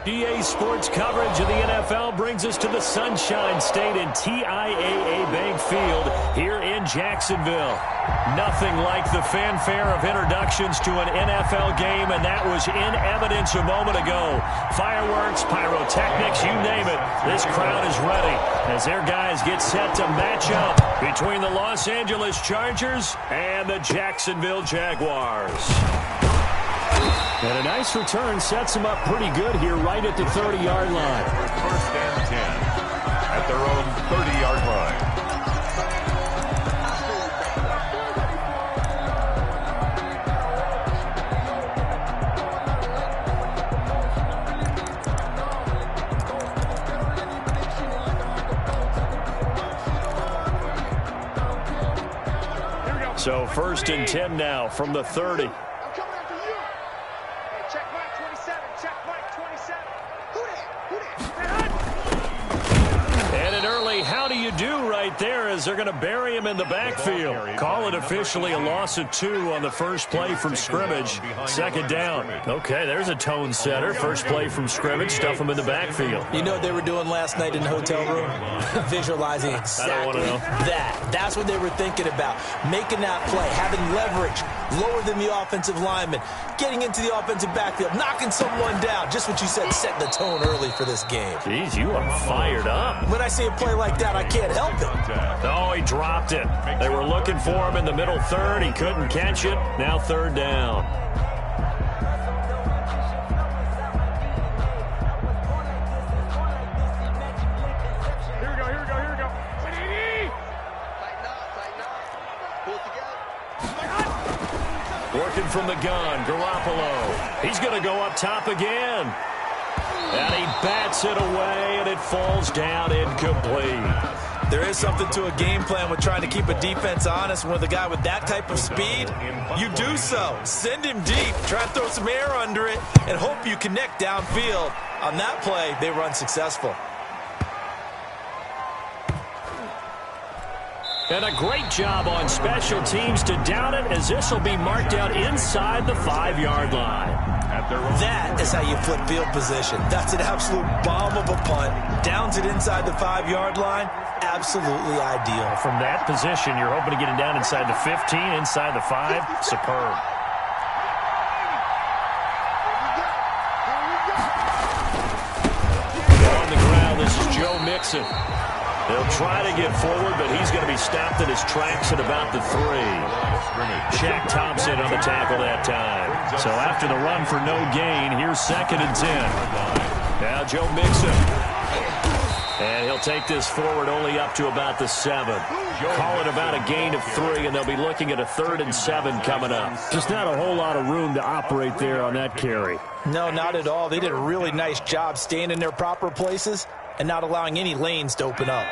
EA Sports coverage of the NFL brings us to the Sunshine State and TIAA Bank Field here in Jacksonville. Nothing like the fanfare of introductions to an NFL game, and that was in evidence a moment ago. Fireworks, pyrotechnics, you name it. This crowd is ready as their guys get set to match up between the Los Angeles Chargers and the Jacksonville Jaguars. And a nice return sets them up pretty good here right at the 30-yard line. First and 10 at their own 30-yard line. So first and 10 now from the 30. How do you do right there as they're going to bury him in the backfield. Call it officially a loss of 2 on the first play from scrimmage. Second down. Okay, there's a tone setter. First play from scrimmage, stuff him in the backfield. You know what they were doing last night in the hotel room? Visualizing exactly that. That's what they were thinking about. Making that play, having leverage, lower than the offensive lineman, getting into the offensive backfield, knocking someone down. Just what you said, setting the tone early for this game. Jeez, you are fired up. When I see a play like that, I can't help it. Oh, he dropped it. They were looking for him in the middle third. He couldn't catch it. Now third down. Here we go. Working from the gun, Garoppolo. He's going to go up top again. And he bats it away, and it falls down incomplete. There is something to a game plan with trying to keep a defense honest. With a guy with that type of speed, you do so. Send him deep, try to throw some air under it, and hope you connect downfield. On that play, they were unsuccessful. And a great job on special teams to down it, as this will be marked out inside the 5-yard line. That is how you flip field position. That's an absolute bomb of a punt. Downs it inside the 5-yard line. Absolutely ideal. From that position, you're hoping to get it down inside the 15, inside the 5. Superb. On the ground, this is Joe Mixon. They'll try to get forward, but he's going to be stopped in his tracks at about the 3. Shaq Thompson on the tackle that time. So after the run for no gain, here's second and 10. Now Joe Mixon. And he'll take this forward only up to about the 7. Call it about a gain of 3, and they'll be looking at a 3rd and 7 coming up. Just not a whole lot of room to operate there on that carry. No, not at all. They did a really nice job staying in their proper places and not allowing any lanes to open up.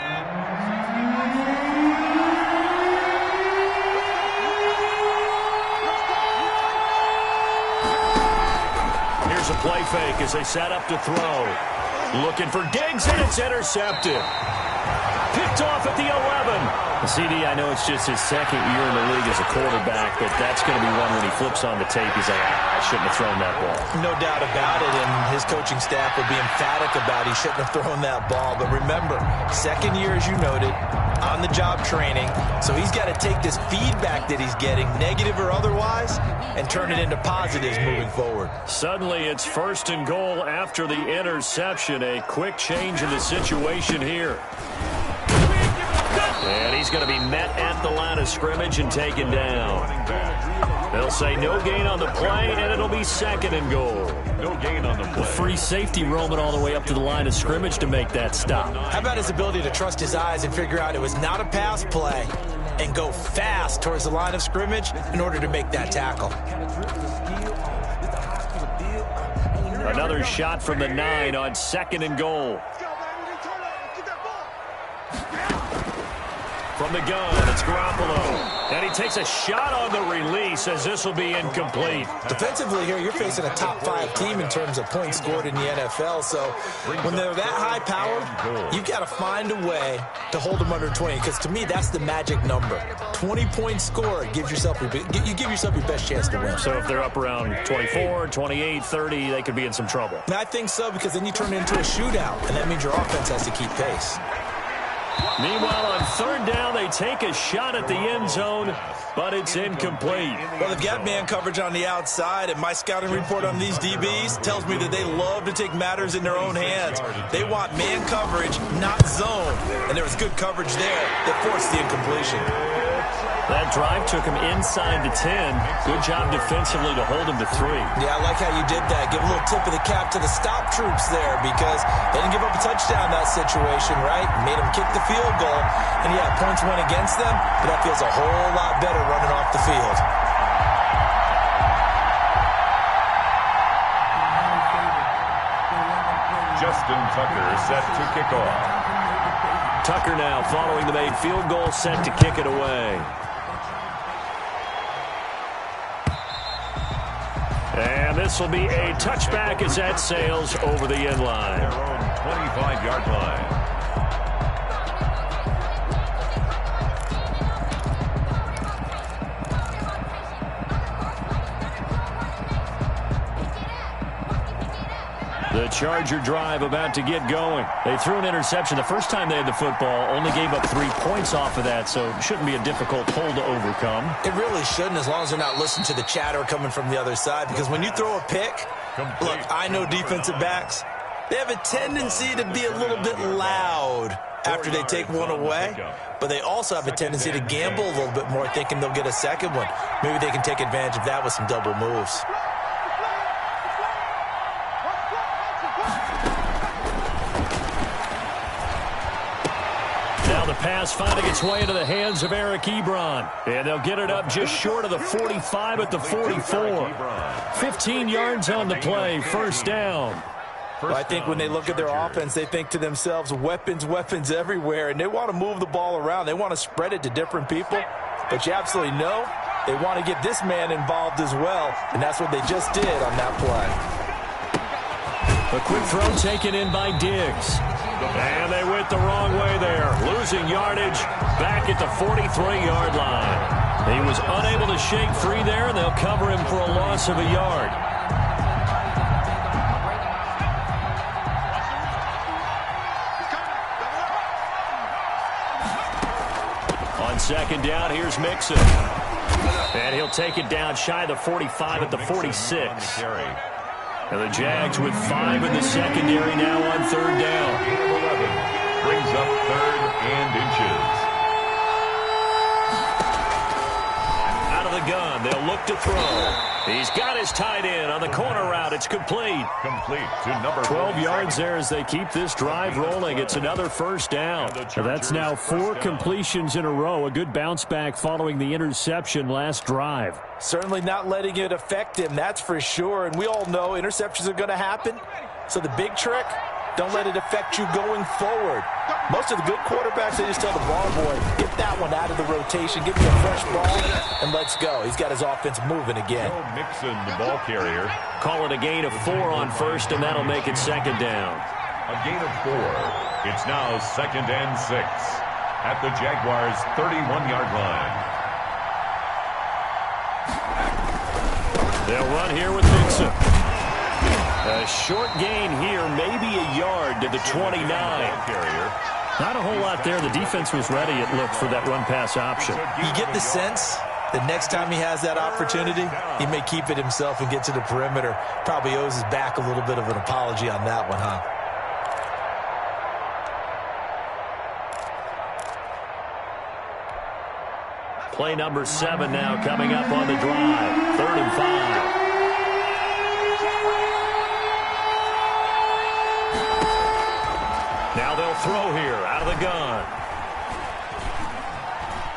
Here's a play fake as they set up to throw. Looking for Diggs, and it's intercepted. Picked off at the 11. CD, I know it's just his second year in the league as a quarterback, but that's going to be one when he flips on the tape. He's like, I shouldn't have thrown that ball. No doubt about it, and his coaching staff will be emphatic about he shouldn't have thrown that ball. But remember, second year, as you noted, on-the-job training, so he's got to take this feedback that he's getting, negative or otherwise, and turn it into positives moving forward. Suddenly, it's 1st and goal after the interception. A quick change in the situation here. And he's going to be met at the line of scrimmage and taken down. They'll say no gain on the play, and it'll be 2nd and goal. No gain on the play. The free safety roaming all the way up to the line of scrimmage to make that stop. How about his ability to trust his eyes and figure out it was not a pass play and go fast towards the line of scrimmage in order to make that tackle? Another shot from the 9 on 2nd and goal. From the gun, it's Garoppolo. And he takes a shot on the release as this will be incomplete. Defensively here, you're facing a top-5 team in terms of points scored in the NFL. So when they're that high-powered, you've got to find a way to hold them under 20. Because to me, that's the magic number. 20-point score gives yourself you give yourself your best chance to win. So if they're up around 24, 28, 30, they could be in some trouble. And I think so, because then you turn it into a shootout, and that means your offense has to keep pace. Meanwhile, on third down, they take a shot at the end zone, but it's incomplete. Well, they've got man coverage on the outside, and my scouting report on these DBs tells me that they love to take matters in their own hands. They want man coverage, not zone. And there was good coverage there that forced the incompletion. That drive took him inside the 10. Good job defensively to hold him to 3. Yeah, I like how you did that. Give a little tip of the cap to the stop troops there, because they didn't give up a touchdown in that situation, right? Made them kick the field goal. And, yeah, points went against them, but that feels a whole lot better running off the field. Justin Tucker set to kick off. Tucker now following the made field goal, set to kick it away. And this will be a touchback as that sails over the end line. Their own 25-yard line. The Charger drive about to get going. They threw an interception the first time they had the football, only gave up 3 points off of that, so it shouldn't be a difficult pull to overcome. It really shouldn't, as long as they're not listening to the chatter coming from the other side, because when you throw a pick, look, I know defensive backs, they have a tendency to be a little bit loud after they take one away, but they also have a tendency to gamble a little bit more, thinking they'll get a second one. Maybe they can take advantage of that with some double moves. Pass finding its way into the hands of Eric Ebron. And they'll get it up just short of the 45 at the 44. 15 yards on the play, first down. Well, I think when they look at their offense, they think to themselves, weapons, weapons everywhere, and they want to move the ball around. They want to spread it to different people, but you absolutely know they want to get this man involved as well, and that's what they just did on that play. A quick throw taken in by Diggs. And they went the wrong way there, losing yardage back at the 43-yard line. He was unable to shake free there, and they'll cover him for a loss of a yard. On second down, here's Mixon. And he'll take it down shy of the 45 at the 46. And the Jags with 5 in the secondary now on third down. 11 brings up 3rd and inches. Out of the gun, they'll look to throw. He's got his tight end on the corner route. It's complete. Complete to number 12 yards there as they keep this drive rolling. It's another first down. That's now 4 completions in a row. A good bounce back following the interception last drive. Certainly not letting it affect him, that's for sure. And we all know interceptions are going to happen. So the big trick, don't let it affect you going forward. Most of the good quarterbacks, they just tell the ball boy, get that one out of the rotation, give me a fresh ball, and let's go. He's got his offense moving again. Mixon, the ball carrier. Call it a gain of 4 on first, and that'll make it second down. A gain of 4. It's now 2nd and 6 at the Jaguars' 31-yard line. They'll run here with Mixon. A short gain here, maybe a yard to the 29. Not a whole lot there. The defense was ready, it looked, for that run-pass option. You get the sense that next time he has that opportunity, he may keep it himself and get to the perimeter. Probably owes his back a little bit of an apology on that one, huh? Play number 7 now coming up on the drive. 3rd and 5. Now they'll throw here out of the gun.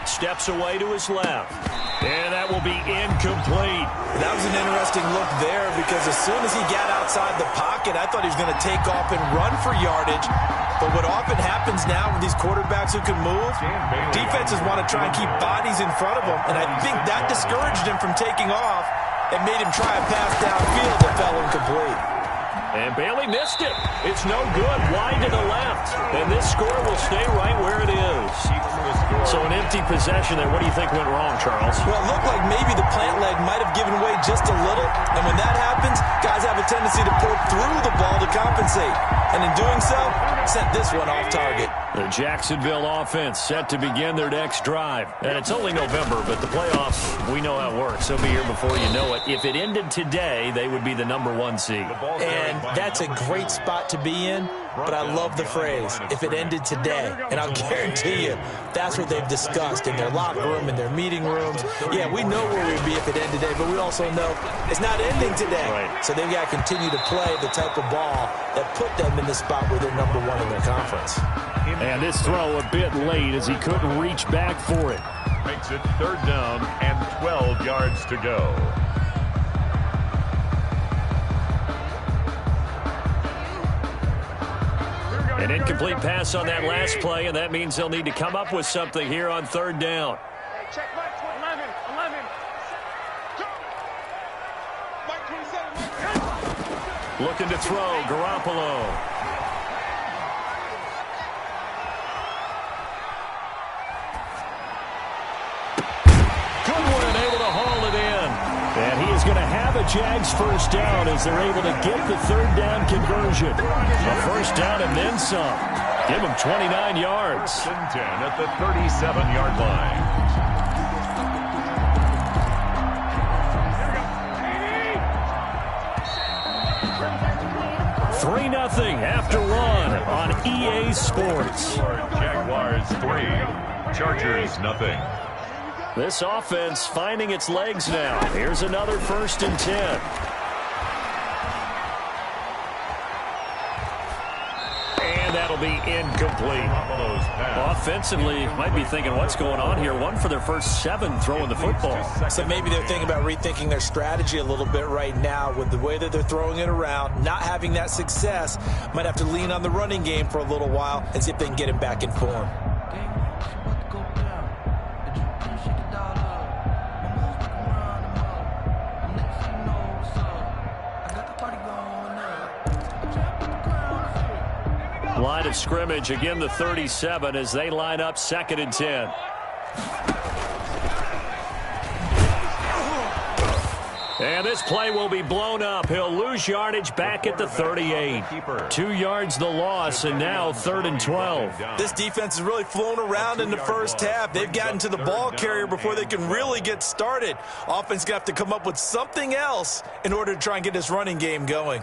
Steps away to his left. And that will be incomplete. That was an interesting look there, because as soon as he got outside the pocket, I thought he was going to take off and run for yardage. But what often happens now with these quarterbacks who can move, defenses want to try and keep bodies in front of them, and I think that discouraged him from taking off and made him try a pass downfield that fell incomplete. And Bailey missed it. It's no good. Wide to the left. And this score will stay right where it is. So an empty possession there. What do you think went wrong, Charles? Well, it looked like maybe the plant leg might have given way just a little. And when that happens, guys have a tendency to pull through the ball to compensate. And in doing so, sent this one off target. The Jacksonville offense set to begin their next drive. And it's only November, but the playoffs, we know how it works. They'll be here before you know it. If it ended today, they would be the #1 seed. And that's a great spot to be in, but I love the phrase, if it ended today. And I'll guarantee you, that's what they've discussed in their locker room, in their meeting rooms. Yeah, we know where we'd be if it ended today, but we also know it's not ending today. Right. So they've got to continue to play the type of ball that put them in the spot where they're #1 in their conference. And this throw a bit late as he couldn't reach back for it. Makes it 3rd down and 12 yards to go. An incomplete pass on that last play, and that means they'll need to come up with something here on 3rd down. Hey, check Mike 11. Go. Mike 27. Looking to throw, Garoppolo. Good one and able to haul it in. And he is going to have a Jags first down as they're able to get the 3rd down conversion. A first down and then some. Give him 29 yards. 1st and 10 at the 37-yard line. 3-0 after one on EA Sports. Jaguars 3, Chargers 0. This offense finding its legs now. Here's another 1st and 10. And that'll be incomplete. Offensively, might be thinking, what's going on here? One for their first 7 throwing the football. So maybe they're thinking about rethinking their strategy a little bit right now with the way that they're throwing it around, not having that success. Might have to lean on the running game for a little while and see if they can get him back in form. Line of scrimmage, again the 37 as they line up 2nd and 10. And this play will be blown up. He'll lose yardage back at the 38. 2 yards the loss, and now 3rd and 12. This defense has really flown around in the first half. They've gotten to the ball carrier before they can really get started. Offense got to come up with something else in order to try and get this running game going.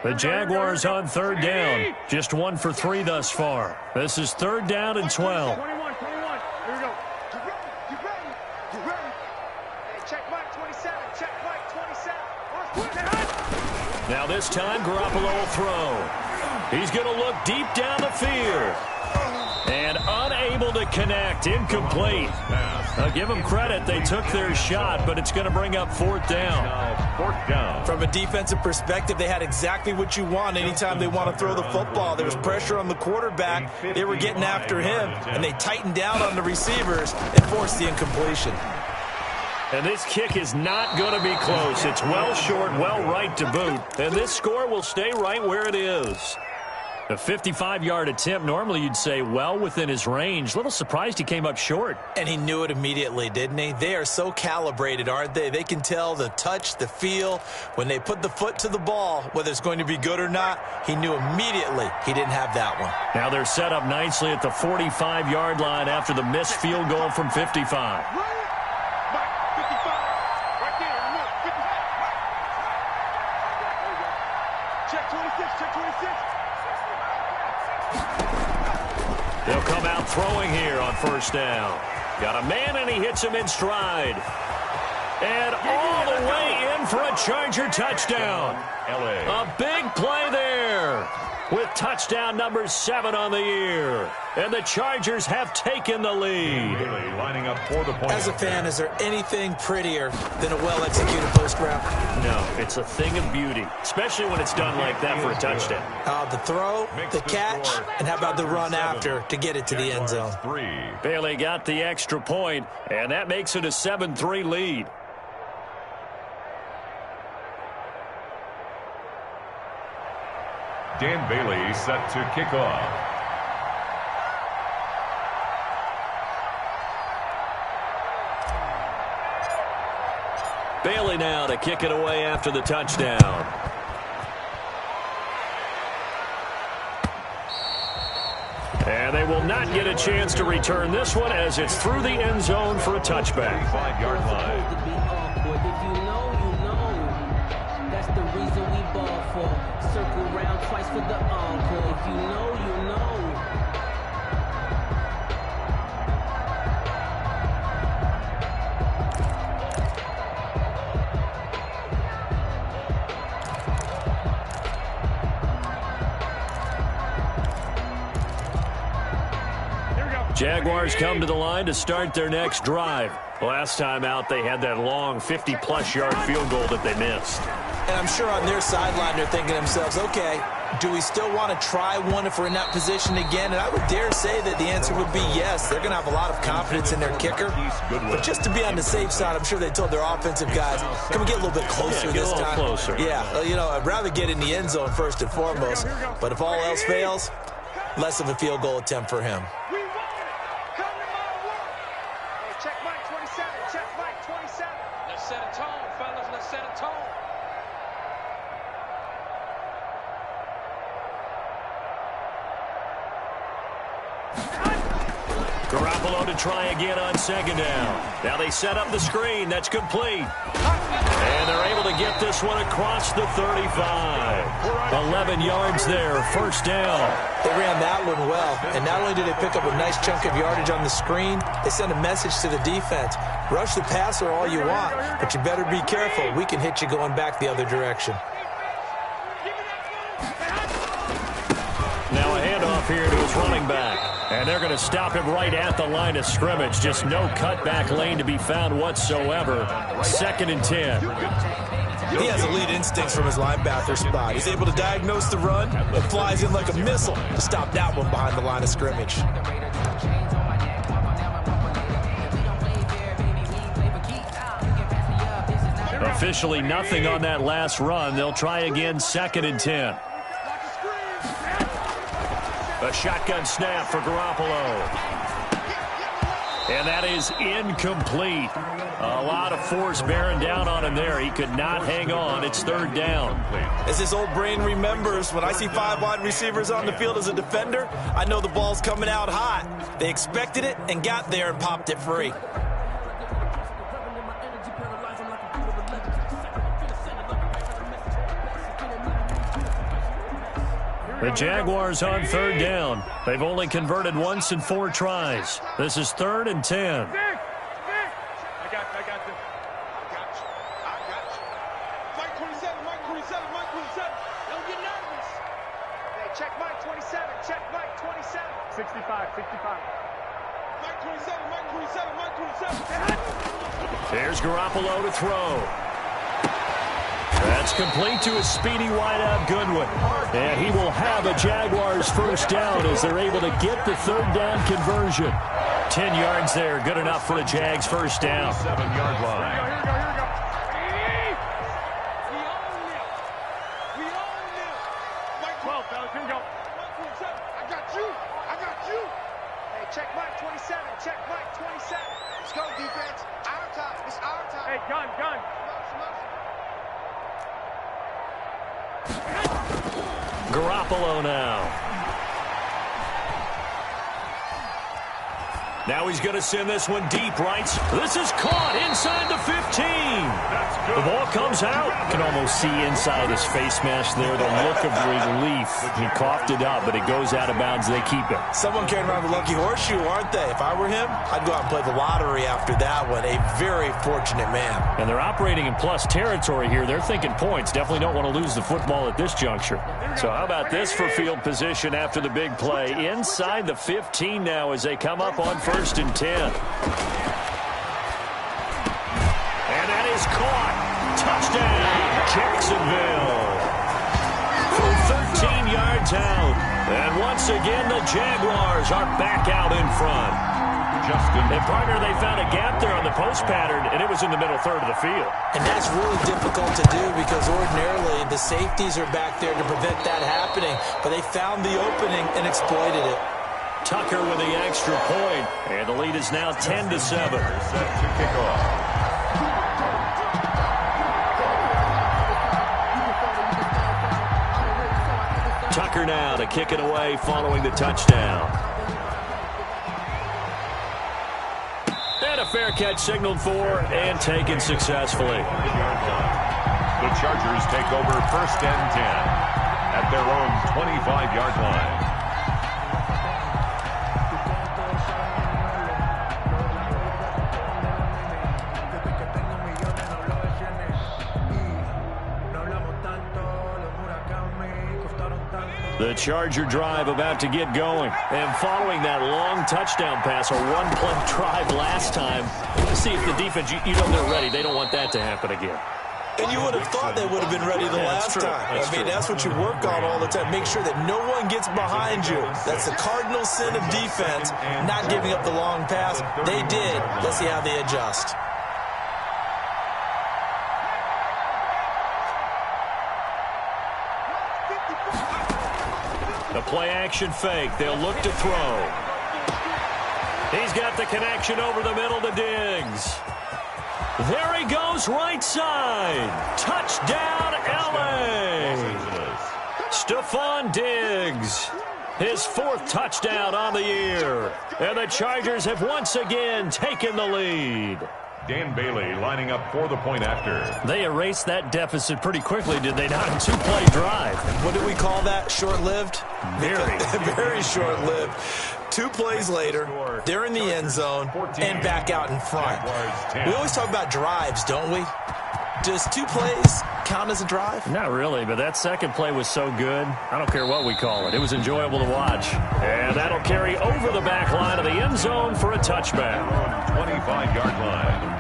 The Jaguars on 3rd down. Just 1 for 3 thus far. This is 3rd down and 12. 21. Here we go. Get ready. Hey, check Mike 27. Check Mike 27. Now this time, Garoppolo will throw. He's going to look deep down the field. And unable to connect. Incomplete. I'll give them credit. They took their shot, but it's going to bring up 4th down. 4th down. From a defensive perspective, they had exactly what you want anytime they want to throw the football. There was pressure on the quarterback. They were getting after him, and they tightened down on the receivers and forced the incompletion. And this kick is not going to be close. It's well short, well right to boot. And this score will stay right where it is. A 55-yard attempt, normally you'd say well within his range. A little surprised he came up short. And he knew it immediately, didn't he? They are so calibrated, aren't they? They can tell the touch, the feel. When they put the foot to the ball, whether it's going to be good or not, he knew immediately he didn't have that one. Now they're set up nicely at the 45-yard line after the missed field goal from 55. They'll come out throwing here on 1st down. Got a man, and he hits him in stride. And all the way in for a Charger touchdown. A big play there with touchdown number 7 on the year. And the Chargers have taken the lead. Lining up for the point. As a fan, is there anything prettier than a well-executed post route? No, it's a thing of beauty, especially when it's done like that for a touchdown. The throw, the catch, and how about the run after to get it to the end zone? Bailey got the extra point, and that makes it a 7-3 lead. Dan Bailey set to kick off. Bailey now to kick it away after the touchdown. And they will not get a chance to return this one as it's through the end zone for a touchback. 5-yard line. If you know, you know. That's the reason we ball for. Circle round twice for the encore. If you know, you know. Jaguars come to the line to start their next drive. Last time out, they had that long 50-plus yard field goal that they missed. And I'm sure on their sideline they're thinking to themselves, okay, do we still want to try one if we're in that position again? And I would dare say that the answer would be yes. They're going to have a lot of confidence in their kicker. But just to be on the safe side, I'm sure they told their offensive guys, can we get a little bit closer this time? Closer. Yeah, you know, I'd rather get in the end zone first and foremost. But if all else fails, less of a field goal attempt for him. Check Mike 27. Check Mike 27. Let's set a tone, fellas. Let's set a tone. Garoppolo to try again on second down. Now they set up the screen. That's complete. And they're able to get this one across the 35. 11 yards there, first down. They ran that one well, and not only did they pick up a nice chunk of yardage on the screen, they sent a message to the defense. Rush the passer all you want, but you better be careful. We can hit you going back the other direction. Now a handoff here to his running back. And they're going to stop him right at the line of scrimmage. Just no cutback lane to be found whatsoever. 2nd and 10. He has elite instincts from his linebacker spot. He's able to diagnose the run and flies in like a missile to stop that one behind the line of scrimmage. Officially nothing on that last run. They'll try again, 2nd and 10. A shotgun snap for Garoppolo. And that is incomplete. A lot of force bearing down on him there. He could not hang on. It's 3rd down. As his old brain remembers, when I see 5 wide receivers on the field as a defender, I know the ball's coming out hot. They expected it and got there and popped it free. The Jaguars on 3rd down. They've only converted once in 4 tries. This is 3rd and 10. I got this. I got you. Mike 27, Mike 27, Mike 27. Don't get nervous. Hey, check Mike 27, check Mike 27. 65. Mike 27, Mike 27, Mike 27. There's Garoppolo to throw. That's complete to a speedy wideout Goodwin. And he will have a Jaguars first down as they're able to get the 3rd down conversion. 10 yards there, good enough for a Jags first down. 7-yard line. Here we go. We own this. Mike 12, fellas, here we go. Mike 27. I got you. Hey, check Mike 27, check Mike 27. Let's go, defense. Our time. It's our time. Hey, gun. Garoppolo now. Now he's going to send this one deep right. This is caught inside the 15. The ball comes out. You can almost see inside his face mask there the look of relief. He coughed it up, but it goes out of bounds. They keep it. Someone carrying around the lucky horseshoe, aren't they? If I were him, I'd go out and play the lottery after that one. A very fortunate man. And they're operating in plus territory here. They're thinking points. Definitely don't want to lose the football at this juncture. So how about this for field position after the big play? Inside the 15 now as they come up on 1st and 10. And that is caught. Touchdown, Jacksonville. From 13 yards out. And once again, the Jaguars are back out in front. And partner, they found a gap there on the post pattern, and it was in the middle third of the field. And that's really difficult to do because ordinarily the safeties are back there to prevent that happening. But they found the opening and exploited it. Tucker with the extra point, and the lead is now 10-7. Set to kick off. Tucker now to kick it away following the touchdown. And a fair catch signaled for and taken successfully. The Chargers take over 1st and 10 at their own 25-yard line. The Charger drive about to get going. And following that long touchdown pass, a one-play drive last time, let's see if the defense, you know they're ready. They don't want that to happen again. And you would have thought they would have been ready the last time. That's what you work on all the time. Make sure that no one gets behind you. That's the cardinal sin of defense, not giving up the long pass. They did. Let's see how they adjust. The play-action fake. They'll look to throw. He's got the connection over the middle to Diggs. There he goes right side. Touchdown, L.A. Stephon Diggs. His 4th touchdown on the year. And the Chargers have once again taken the lead. Dan Bailey lining up for the point after. They erased that deficit pretty quickly, did they not? 2-play drive. What do we call that? Short-lived? Very. Very short-lived. 2 plays later, they're in the end zone and back out in front. We always talk about drives, don't we? Does 2 plays count as a drive? Not really, but that second play was so good. I don't care what we call it. It was enjoyable to watch. And that'll carry over the back line of the end zone for a touchback. 25-yard line.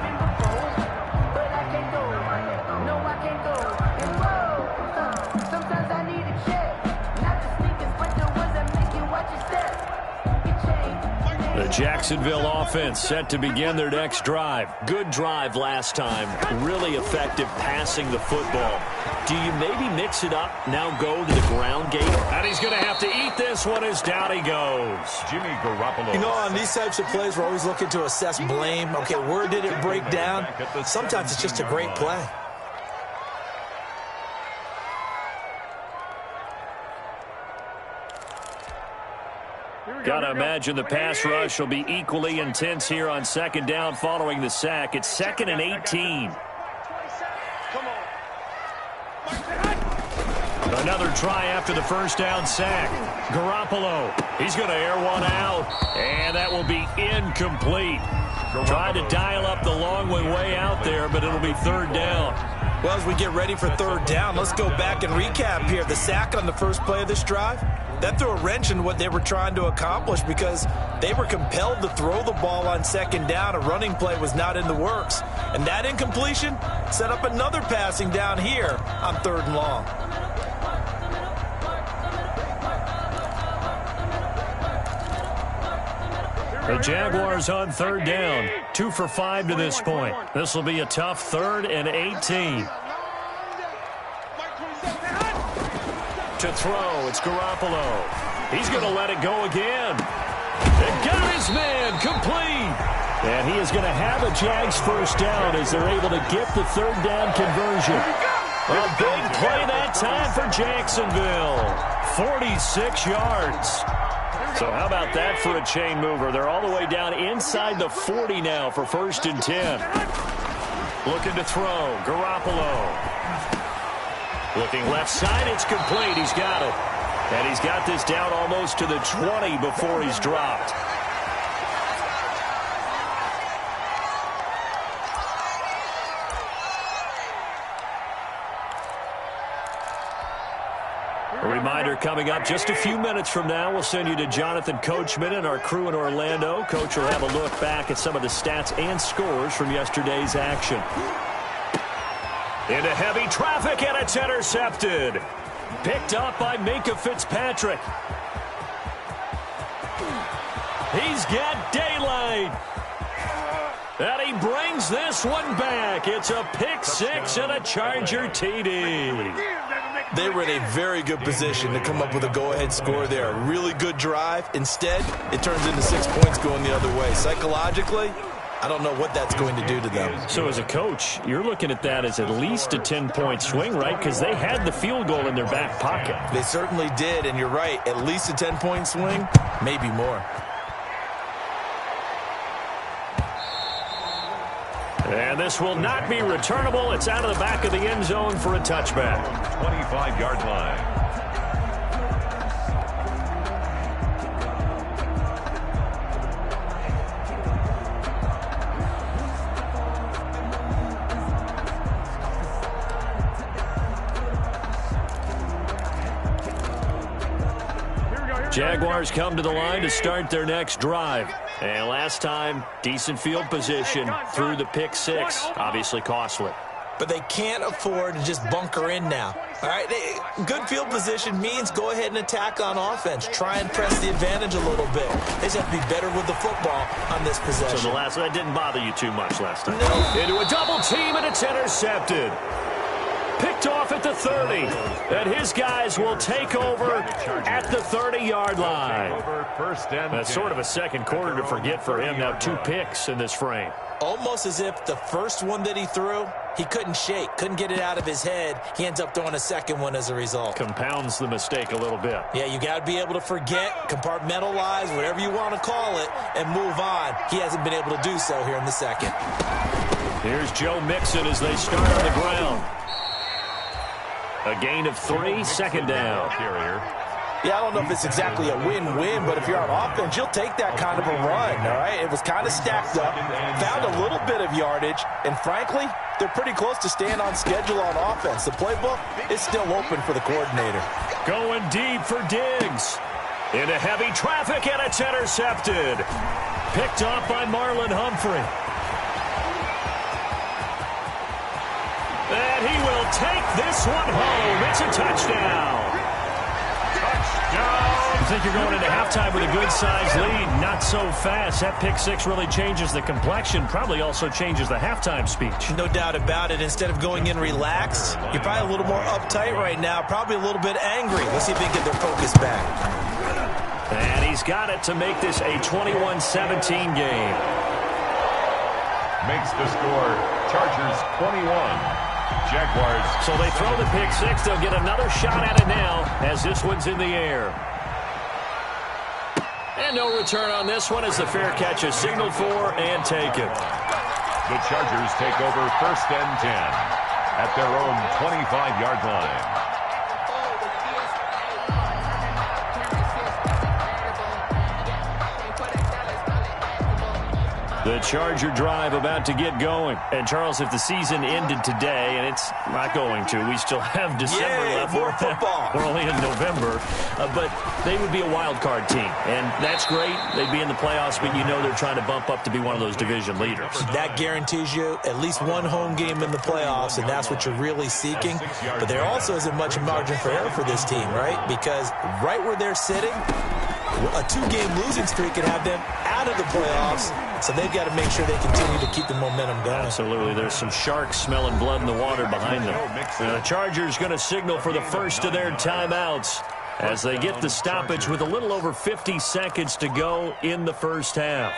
The Jacksonville offense set to begin their next drive. Good drive last time. Really effective passing the football. Do you maybe mix it up, now go to the ground game? And he's going to have to eat this one as down he goes. Jimmy Garoppolo. You know, on these types of plays, we're always looking to assess blame. Okay, where did it break down? Sometimes it's just a great play. Got to imagine the pass rush will be equally intense here on 2nd down following the sack. It's 2nd and 18. Another try after the 1st down sack. Garoppolo, he's going to air one out, and that will be incomplete. Tried to dial up the long way out there, but it'll be 3rd down. Well, as we get ready for 3rd down, let's go back and recap here. The sack on the first play of this drive, that threw a wrench in what they were trying to accomplish because they were compelled to throw the ball on 2nd down. A running play was not in the works. And that incompletion set up another passing down here on 3rd and long. The Jaguars on 3rd down. 2 for 5 to this point. This will be a tough 3rd and 18. To throw, it's Garoppolo. He's going to let it go again. And got his man complete. And he is going to have a Jags 1st down as they're able to get the 3rd down conversion. A big play that time for Jacksonville. 46 yards. So how about that for a chain mover? They're all the way down inside the 40 now for 1st and 10. Looking to throw. Garoppolo. Looking left side. It's complete. He's got it. And he's got this down almost to the 20 before he's dropped. A reminder coming up just a few minutes from now. We'll send you to Jonathan Coachman and our crew in Orlando. Coach will have a look back at some of the stats and scores from yesterday's action. Into heavy traffic, and it's intercepted. Picked up by Minka Fitzpatrick. He's got daylight. And he brings this one back. It's a pick six and a Charger TD. They were in a very good position to come up with a go-ahead score there. A really good drive. Instead, it turns into 6 points going the other way. Psychologically, I don't know what that's going to do to them. So as a coach, you're looking at that as at least a 10-point swing, right? Because they had the field goal in their back pocket. They certainly did, and you're right. At least a 10-point swing, maybe more. And this will not be returnable. It's out of the back of the end zone for a touchback. 25-yard line. Jaguars come to the line to start their next drive. And last time, decent field position through the pick six. Obviously costly. But they can't afford to just bunker in now. All right, good field position means go ahead and attack on offense. Try and press the advantage a little bit. They just have to be better with the football on this possession. So that didn't bother you too much last time. No. Into a double team, and it's intercepted. Picked off at the 30. And his guys will take over at the 30-yard line. That's sort of a second quarter to forget for him. Now 2 picks in this frame. Almost as if the first one that he threw, he couldn't shake, couldn't get it out of his head. He ends up throwing a second one as a result. Compounds the mistake a little bit. Yeah, you got to be able to forget, compartmentalize, whatever you want to call it, and move on. He hasn't been able to do so here in the second. Here's Joe Mixon as they start on the ground. A gain of 3, second down. Yeah, I don't know if it's exactly a win-win, but if you're on offense, you'll take that kind of a run, all right? It was kind of stacked up, found a little bit of yardage, and frankly, they're pretty close to staying on schedule on offense. The playbook is still open for the coordinator. Going deep for Diggs. Into heavy traffic, and it's intercepted. Picked off by Marlon Humphrey. And he will take this one home. It's a touchdown. You think you're going into halftime with a good-sized lead. Not so fast. That pick six really changes the complexion. Probably also changes the halftime speech. No doubt about it. Instead of going in relaxed, you're probably a little more uptight right now. Probably a little bit angry. Let's see if they can get their focus back. And he's got it to make this a 21-17 game. Makes the score Chargers 21. Jaguars. So they throw the pick six. They'll get another shot at it now as this one's in the air. And no return on this one as the fair catch is signaled for and taken. The Chargers take over 1st and 10 at their own 25-yard line. The Charger drive about to get going. And, Charles, if the season ended today, and it's not going to, we still have December left. More football. We're only in November. But they would be a wild card team. And that's great. They'd be in the playoffs, but you know they're trying to bump up to be one of those division leaders. That guarantees you at least one home game in the playoffs, and that's what you're really seeking. But there also isn't much margin for error for this team, right? Because right where they're sitting, a 2-game losing streak can have them out of the playoffs. So they've got to make sure they continue to keep the momentum going. Absolutely. There's some sharks smelling blood in the water behind them. And the Chargers going to signal for the first of their timeouts as they get the stoppage with a little over 50 seconds to go in the first half.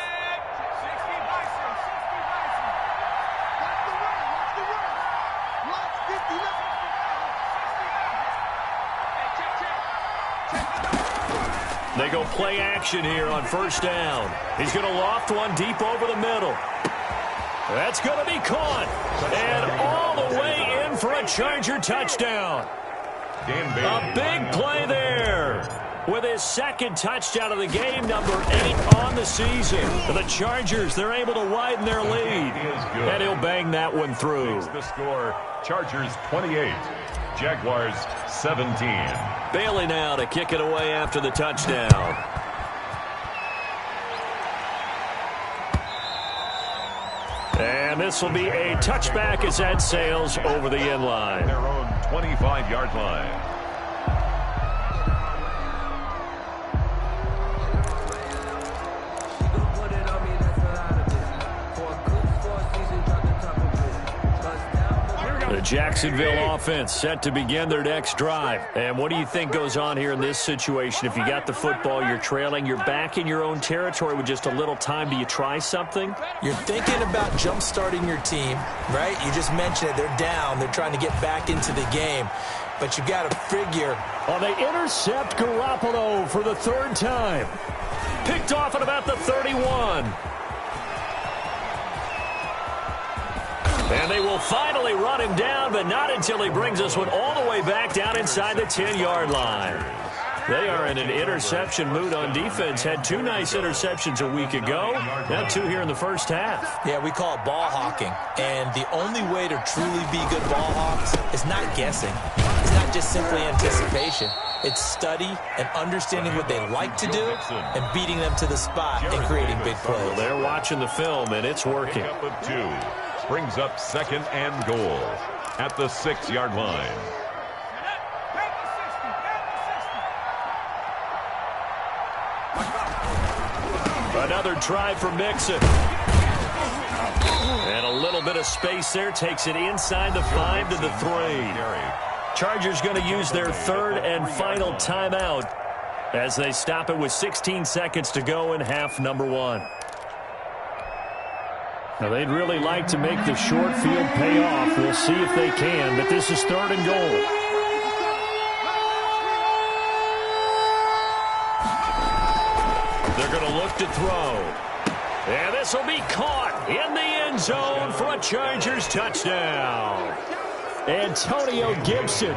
They go play action here on first down. He's going to loft one deep over the middle. That's going to be caught. And all the way in for a Charger touchdown. A big play there. With his second touchdown of the game, number 8 on the season. The Chargers, they're able to widen their lead. And he'll bang that one through. The score, Chargers 28, Jaguars 17. Bailey now to kick it away after the touchdown. And this will be a touchback as that sails over the end line. Their own 25-yard line. The Jacksonville offense set to begin their next drive. And what do you think goes on here in this situation? If you got the football, you're trailing, you're back in your own territory with just a little time. Do you try something? You're thinking about jump-starting your team, right? You just mentioned it. They're down. They're trying to get back into the game. But you got to figure. Oh, they intercept Garoppolo for the third time. Picked off at about the 31. And they will finally run him down, but not until he brings us one all the way back down inside the 10-yard line. They are in an interception mood on defense. Had 2 nice interceptions a week ago. Now 2 here in the first half. Yeah, we call it ball hawking. And the only way to truly be good ball hawks is not guessing. It's not just simply anticipation. It's study and understanding what they like to do and beating them to the spot and creating big plays. Well, they're watching the film, and it's working. Up of 2. Brings up second and goal at the 6-yard line. Another try for Mixon. And a little bit of space there. Takes it inside the 5 to the 3. Chargers going to use their third and final timeout as they stop it with 16 seconds to go in half number 1. Now, they'd really like to make the short field pay off. We'll see if they can, but this is third and goal. They're going to look to throw. And this will be caught in the end zone for a Chargers touchdown. Antonio Gibson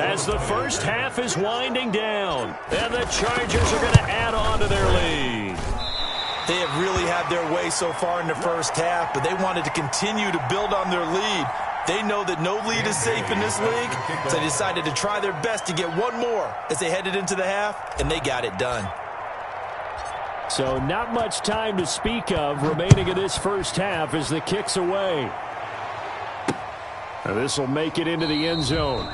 as the first half is winding down. And the Chargers are going to add on to their lead. They have really had their way so far in the first half, but they wanted to continue to build on their lead. They know that no lead is safe in this league, so they decided to try their best to get one more as they headed into the half, and they got it done. So not much time to speak of remaining in this first half as the kick's away. And this will make it into the end zone.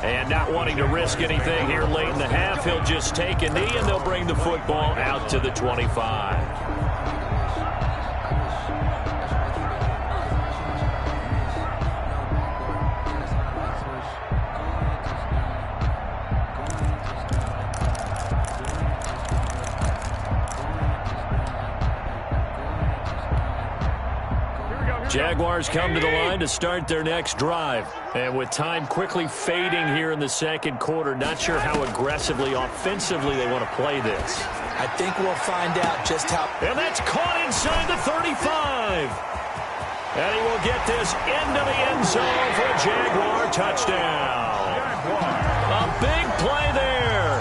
And not wanting to risk anything here late in the half, he'll just take a knee and they'll bring the football out to the 25. Jaguars come to the line to start their next drive. And with time quickly fading here in the second quarter, not sure how aggressively, offensively they want to play this. I think we'll find out just how. And that's caught inside the 35. And he will get this into the end zone for a Jaguar touchdown. A big play there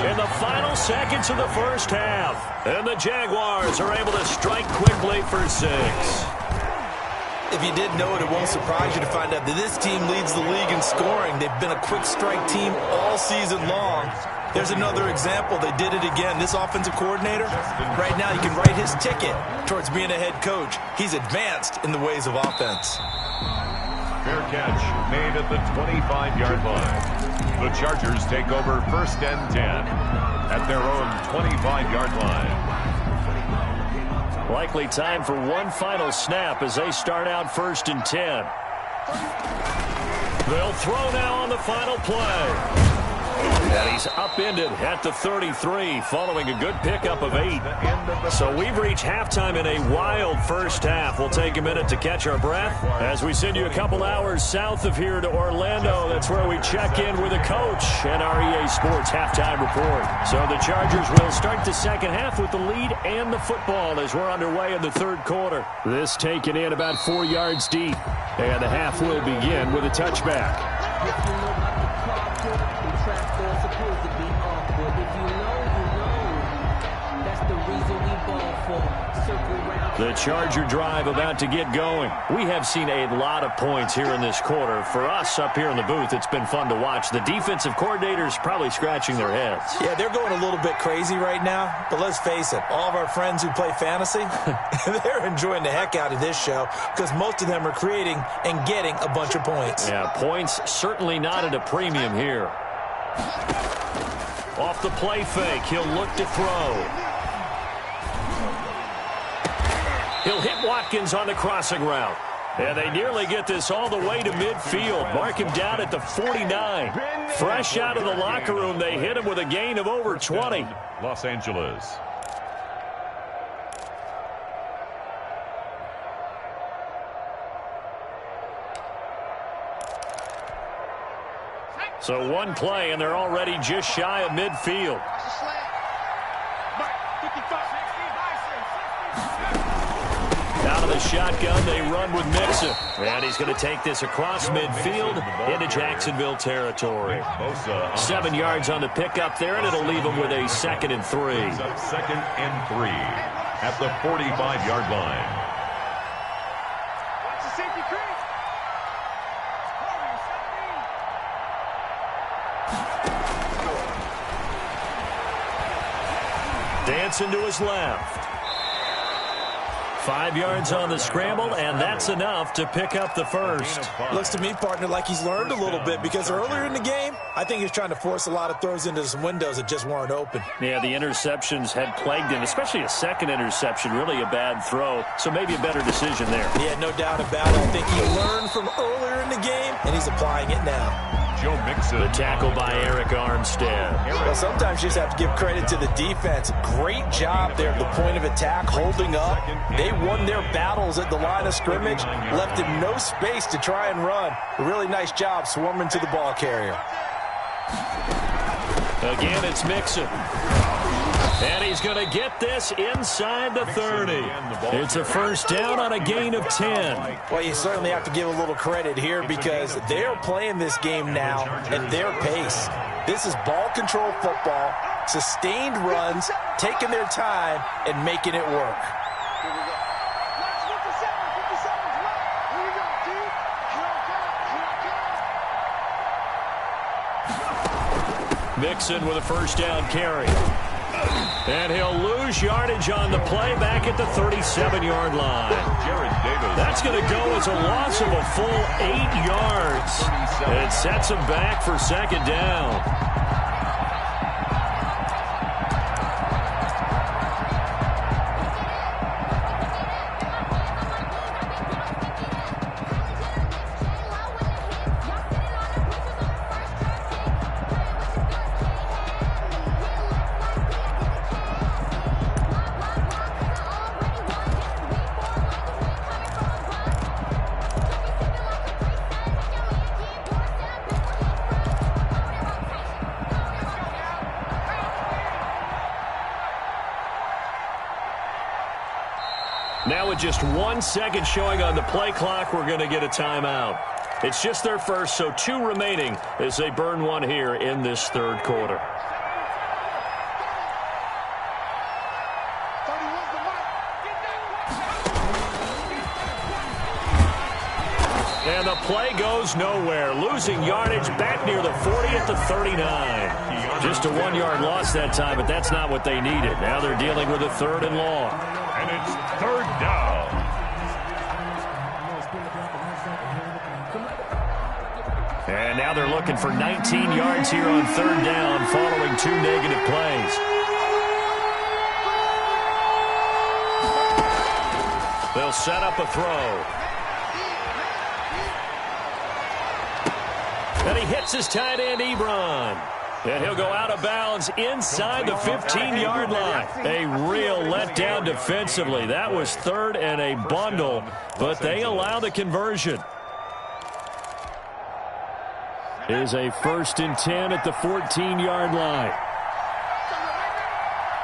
in the final seconds of the first half. And the Jaguars are able to strike quickly for 6. If you didn't know it, it won't surprise you to find out that this team leads the league in scoring. They've been a quick strike team all season long. There's another example. They did it again. This offensive coordinator, right now, you can write his ticket towards being a head coach. He's advanced in the ways of offense. Fair catch made at the 25-yard line. The Chargers take over first and 10 at their own 25-yard line. Likely time for one final snap as they start out first and 10. They'll throw now on the final play. And he's upended at the 33 following a good pickup of 8. So we've reached halftime in a wild first half. We'll take a minute to catch our breath as we send you a couple hours south of here to Orlando. That's where we check in with the coach and our EA Sports halftime report. So the Chargers will start the second half with the lead and the football as we're underway in the third quarter. This taken in about 4 yards deep. And the half will begin with a touchback. If you know about the carpool, the track they're supposed to be awkward. If you know, that's the reason we ball for. Circle round. The Charger drive about to get going. We have seen a lot of points here in this quarter. For us up here in the booth, it's been fun to watch. The defensive coordinators probably scratching their heads. Yeah, they're going a little bit crazy right now. But let's face it, all of our friends who play fantasy, they're enjoying the heck out of this show because most of them are creating and getting a bunch of points. Yeah, points certainly not at a premium here. Off the play fake, he'll look to throw. He'll hit Watkins on the crossing route. And they nearly get this all the way to midfield. Mark him down at the 49. Fresh out of the locker room, they hit him with a gain of over 20. Los Angeles. So one play, and they're already just shy of midfield. Out of the shotgun, they run with Mixon. And he's going to take this across midfield into Jacksonville territory. 7 yards on the pickup there, and it'll leave him with a 2nd and 3. 2nd and 3 at the 45-yard line. Watch the safety crease. Dancing to his left. 5 yards on the scramble, and that's enough to pick up the first. Looks to me, partner, like he's learned a little bit because earlier in the game, I think he was trying to force a lot of throws into some windows that just weren't open. Yeah, the interceptions had plagued him, especially a second interception, really a bad throw. So maybe a better decision there. Yeah, no doubt about it. I think he learned from earlier in the game, and he's applying it now. Joe Mixon. The tackle by Eric Armstead. Well, sometimes you just have to give credit to the defense. Great job there at the point of attack, holding up. They won their battles at the line of scrimmage, left him no space to try and run. A really nice job swarming to the ball carrier. Again, it's Mixon. And he's going to get this inside the 30. It's a first down on a gain of 10. Well, you certainly have to give a little credit here because they're playing this game now at their pace. This is ball control football, sustained runs, taking their time, and making it work. Here we go. Last 57 seconds left. Here we go, dude. Here I come. Mixon with a first down carry. And he'll lose yardage on the play back at the 37-yard line. That's going to go as a loss of a full 8 yards. It sets him back for second down. Now with just 1 second showing on the play clock, we're going to get a timeout. It's just their first, so 2 remaining as they burn one here in this third quarter. And the play goes nowhere, losing yardage back near the 40 at the 39. Just a 1 yard loss that time, but that's not what they needed. Now they're dealing with a 3rd and long. And it's 3rd down. And now they're looking for 19 yards here on 3rd down following 2 negative plays. They'll set up a throw. And he hits his tight end, Ebron. And he'll go out of bounds inside the 15-yard line. A real letdown defensively. That was third and a bundle, but they allow the conversion. Is a 1st and 10 at the 14-yard line.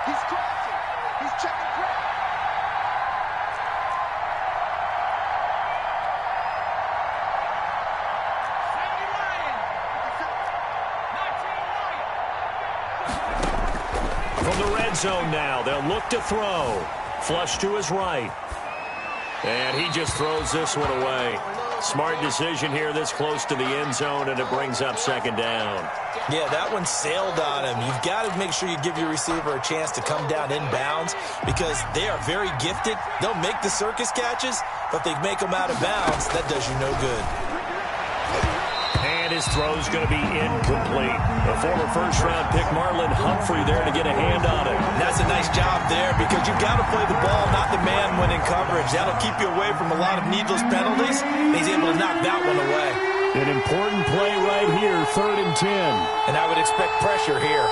He's crossing. He's checking crap. From the red zone now, they'll look to throw. Flush to his right. And he just throws this one away. Smart decision here this close to the end zone, and it brings up 2nd down. Yeah, that one sailed on him. You've got to make sure you give your receiver a chance to come down inbounds because they are very gifted. They'll make the circus catches, but if they make them out of bounds, that does you no good. And his throw's going to be incomplete. The former first-round pick Marlon Humphrey there to get a hand on it. And that's a nice job there because you've got to play the ball, not the man when in coverage. That'll keep you away from a lot of needless penalties. He's able to knock that one away. An important play right here, 3rd and 10. And I would expect pressure here.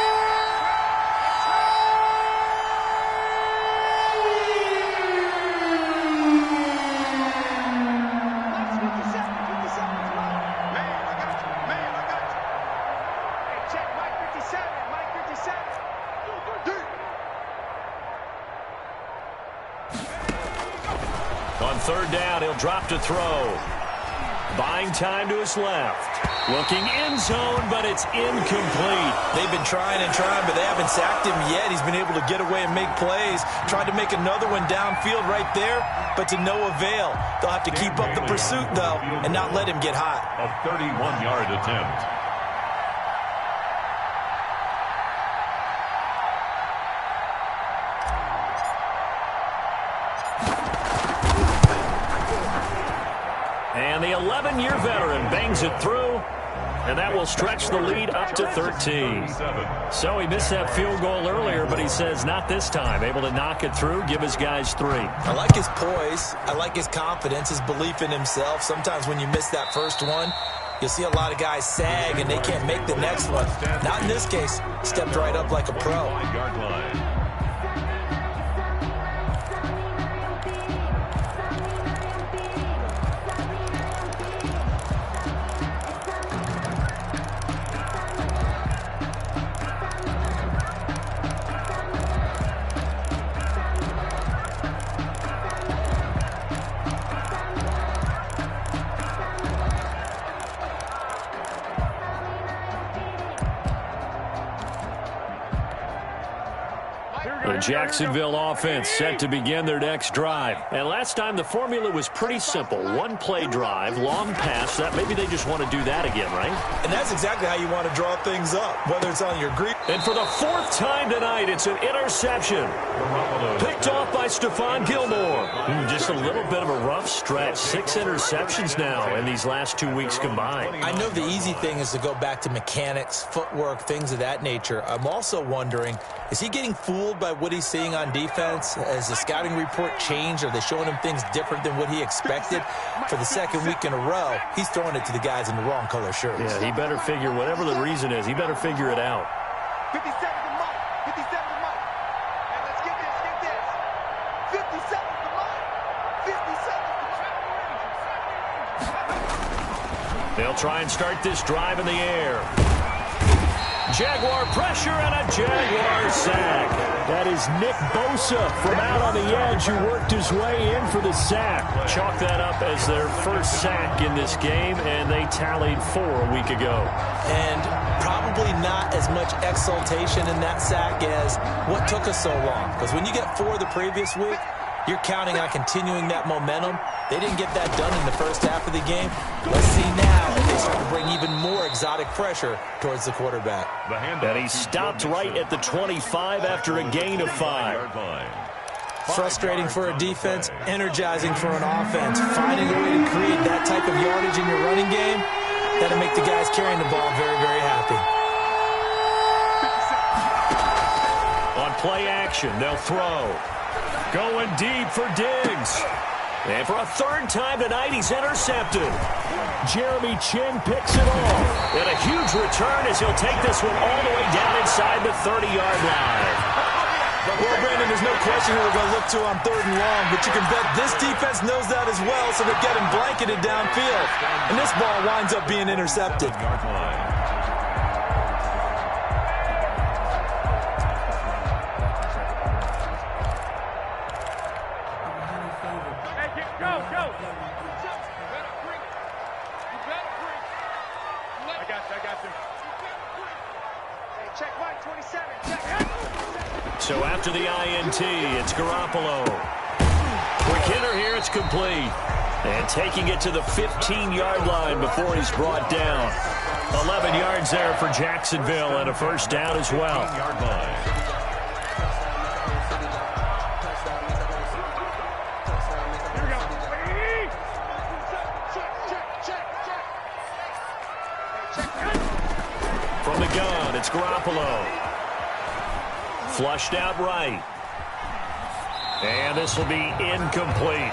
On 3rd down, he'll drop to throw. Buying time to his left. Looking end zone, but it's incomplete. They've been trying and trying, but they haven't sacked him yet. He's been able to get away and make plays. Tried to make another one downfield right there, but to no avail. They'll have to keep up the pursuit, though, and not let him get hot. A 31-yard attempt. And the 11-year veteran bangs it through, and that will stretch the lead up to 13. So he missed that field goal earlier, but he says not this time. Able to knock it through, give his guys 3. I like his poise. I like his confidence, his belief in himself. Sometimes when you miss that first one, you'll see a lot of guys sag, and they can't make the next one. Not in this case. Stepped right up like a pro. 5-yard line. The Jacksonville offense set to begin their next drive. And last time the formula was pretty simple. 1-play drive, long pass. That maybe they just want to do that again, right? And that's exactly how you want to draw things up, whether it's on your green. And for the 4th time tonight, it's an interception. Picked off by Stephon Gilmore. Just a little bit of a rough stretch. 6 interceptions now in these last 2 weeks combined. I know the easy thing is to go back to mechanics, footwork, things of that nature. I'm also wondering, is he getting fooled by what he's seeing on defense? Has the scouting report changed? Are they showing him things different than what he expected? For the 2nd week in a row, he's throwing it to the guys in the wrong color shirts. Yeah, he better figure, whatever the reason is, he better figure it out. 57 to Mike. 57 to Mike. And let's get this. 57 to Mike. 57 to Mike. They'll try and start this drive in the air. Jaguar pressure and a Jaguar sack. That is Nick Bosa from out on the edge who worked his way in for the sack. Chalk that up as their first sack in this game, and they tallied 4 a week ago. And probably not as much exultation in that sack as what took us so long. Because when you get 4 the previous week, you're counting on continuing that momentum. They didn't get that done in the first half of the game. Let's see now if they start to bring even more exotic pressure towards the quarterback. And he stopped right at the 25 after a gain of 5. Frustrating for a defense, energizing for an offense. Finding a way to create that type of yardage in your running game, that'll make the guys carrying the ball very, very happy. On play action, they'll throw. Going deep for Diggs. And for a 3rd time tonight, he's intercepted. Jeremy Chin picks it off. And a huge return as he'll take this one all the way down inside the 30-yard line. Well, Brandon, there's no question who they're going to look to on 3rd and long, but you can bet this defense knows that as well, so they're getting blanketed downfield. And this ball winds up being intercepted. So after the INT, it's Garoppolo. Quick hitter here, it's complete. And taking it to the 15-yard line before he's brought down. 11 yards there for Jacksonville and a first down as well. From the gun, it's Garoppolo. Flushed out right. And this will be incomplete.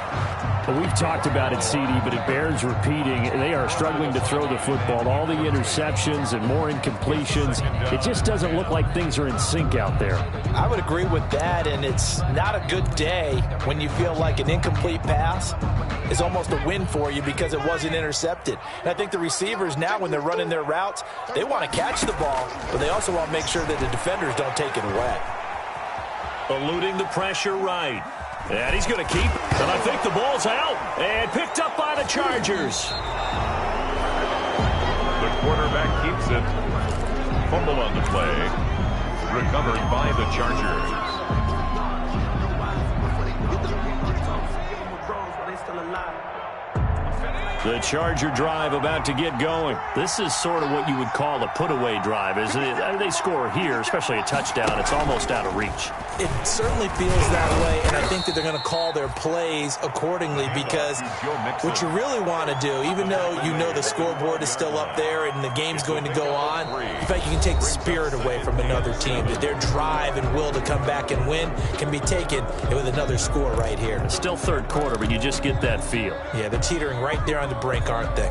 Well, we've talked about it, CD, but it bears repeating. They are struggling to throw the football. All the interceptions and more incompletions. It just doesn't look like things are in sync out there. I would agree with that, and it's not a good day when you feel like an incomplete pass is almost a win for you because it wasn't intercepted. And I think the receivers now, when they're running their routes, they want to catch the ball, but they also want to make sure that the defenders don't take it away. Eluding the pressure right. And he's going to keep. And I think the ball's out. And picked up by the Chargers. The quarterback keeps it. Fumble on the play. Recovered by the Chargers. The Charger drive about to get going. This is sort of what you would call a put-away drive, isn't it? They score here, especially a touchdown. It's almost out of reach. It certainly feels that way, and I think that they're going to call their plays accordingly because what you really want to do, even though you know the scoreboard is still up there and the game's going to go on, in fact, you can take the spirit away from another team. That their drive and will to come back and win can be taken with another score right here. It's still 3rd quarter, but you just get that feel. Yeah, they're teetering right there on the brink, aren't they?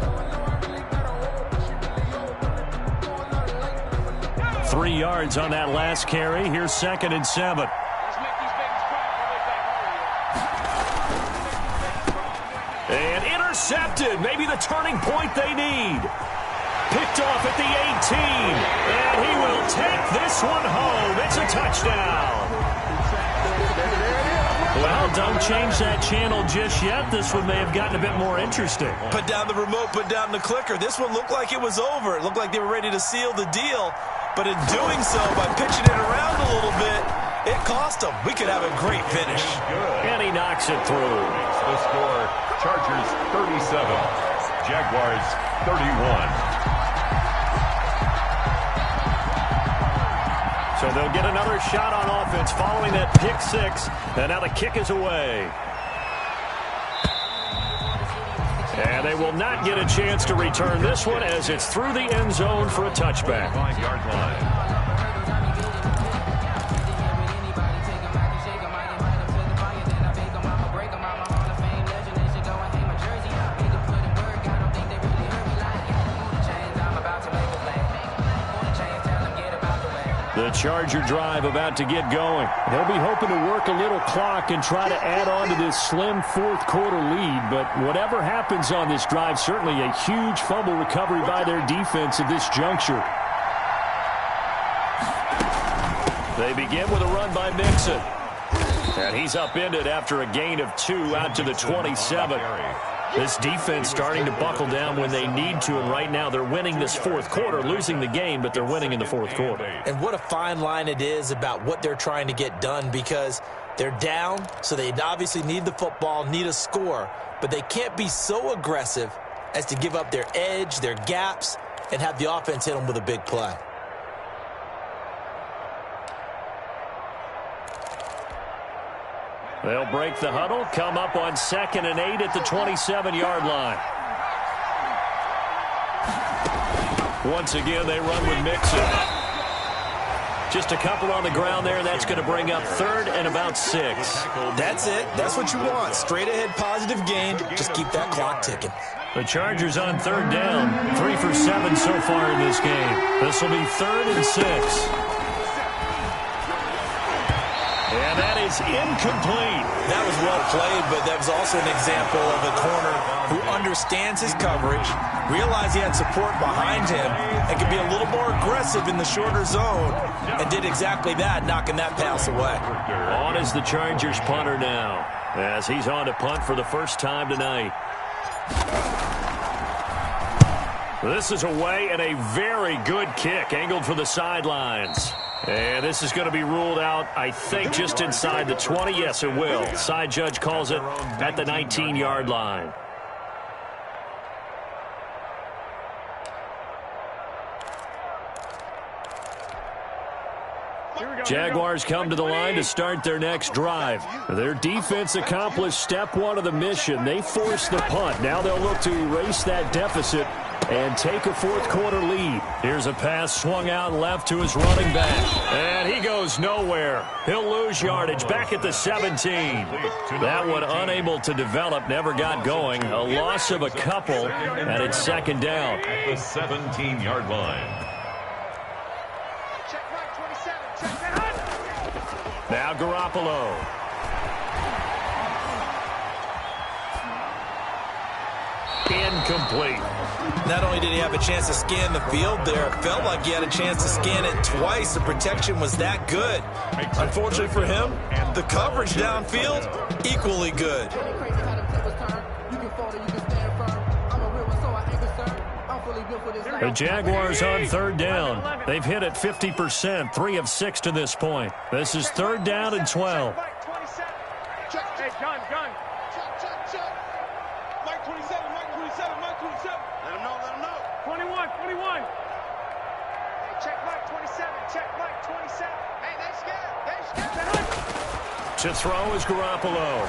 3 yards on that last carry. Here's 2nd and 7. And intercepted. Maybe the turning point they need. Picked off at the 18. And he will take this one home. It's a touchdown. Well, don't change that channel just yet. This one may have gotten a bit more interesting. Put down the remote, put down the clicker. This one looked like it was over. It looked like they were ready to seal the deal. But in doing so, by pitching it around a little bit, it cost them. We could have a great finish. And he knocks it through. The score, Chargers 37, Jaguars 31. So they'll get another shot on offense following that pick 6. And now the kick is away. And they will not get a chance to return this one as it's through the end zone for a touchback. 5-yard line. The Charger drive about to get going. They'll be hoping to work a little clock and try to add on to this slim 4th quarter lead. But whatever happens on this drive, certainly a huge fumble recovery by their defense at this juncture. They begin with a run by Mixon. And he's upended after a gain of 2 out to the 27. This defense starting to buckle down when they need to, and right now they're winning this 4th quarter, losing the game, but they're winning in the 4th quarter. And what a fine line it is about what they're trying to get done because they're down, so they obviously need the football, need a score, but they can't be so aggressive as to give up their edge, their gaps, and have the offense hit them with a big play. They'll break the huddle, come up on 2nd and 8 at the 27-yard line. Once again, they run with Mixon. Just a couple on the ground there, and that's going to bring up third and about 6. That's it. That's what you want. Straight ahead, positive gain. Just keep that clock ticking. The Chargers on third down. 3 for 7 so far in this game. This will be 3rd and 6. And that is incomplete. That was well played, but that was also an example of a corner who understands his coverage, realized he had support behind him, and could be a little more aggressive in the shorter zone, and did exactly that, knocking that pass away. On is the Chargers punter now, as he's on to punt for the first time tonight. This is away, and a very good kick, angled for the sidelines. And this is going to be ruled out, I think, just inside the 20. Yes, it will. Side judge calls it at the 19-yard line. Jaguars come to the line to start their next drive. Their defense accomplished step 1 of the mission. They forced the punt. Now they'll look to erase that deficit and take a fourth-quarter lead. Here's a pass swung out left to his running back. And he goes nowhere. He'll lose yardage back at the 17. That one unable to develop, never got going. A loss of a couple, and it's second down. At the 17-yard line. Now Garoppolo. Incomplete. Not only did he have a chance to scan the field there, it felt like he had a chance to scan it twice. The protection was that good. Unfortunately for him, the coverage downfield, equally good. The Jaguars on third down. They've hit it 50%, 3 of 6 to this point. This is 3rd down and 12. Hey, gun. Mike 27, Mike 27, Mike 27. Let him know. 21. Hey, check Mike 27, check Mike 27. Hey, they scared. To throw is Garoppolo.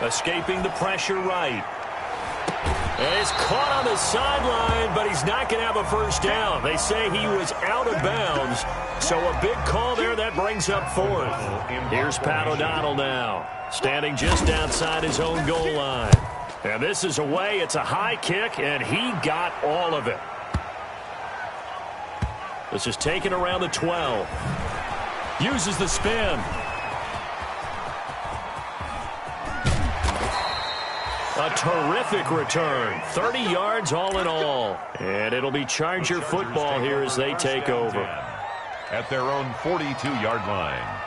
Escaping the pressure right. And he's caught on the sideline, but he's not going to have a first down. They say he was out of bounds, so a big call there that brings up 4th. Here's Pat O'Donnell now, standing just outside his own goal line. And this is away. It's a high kick, and he got all of it. This is taken around the 12. Uses the spin. A terrific return. 30 yards all in all. And it'll be Charger football here as they take over. At their own 42-yard line.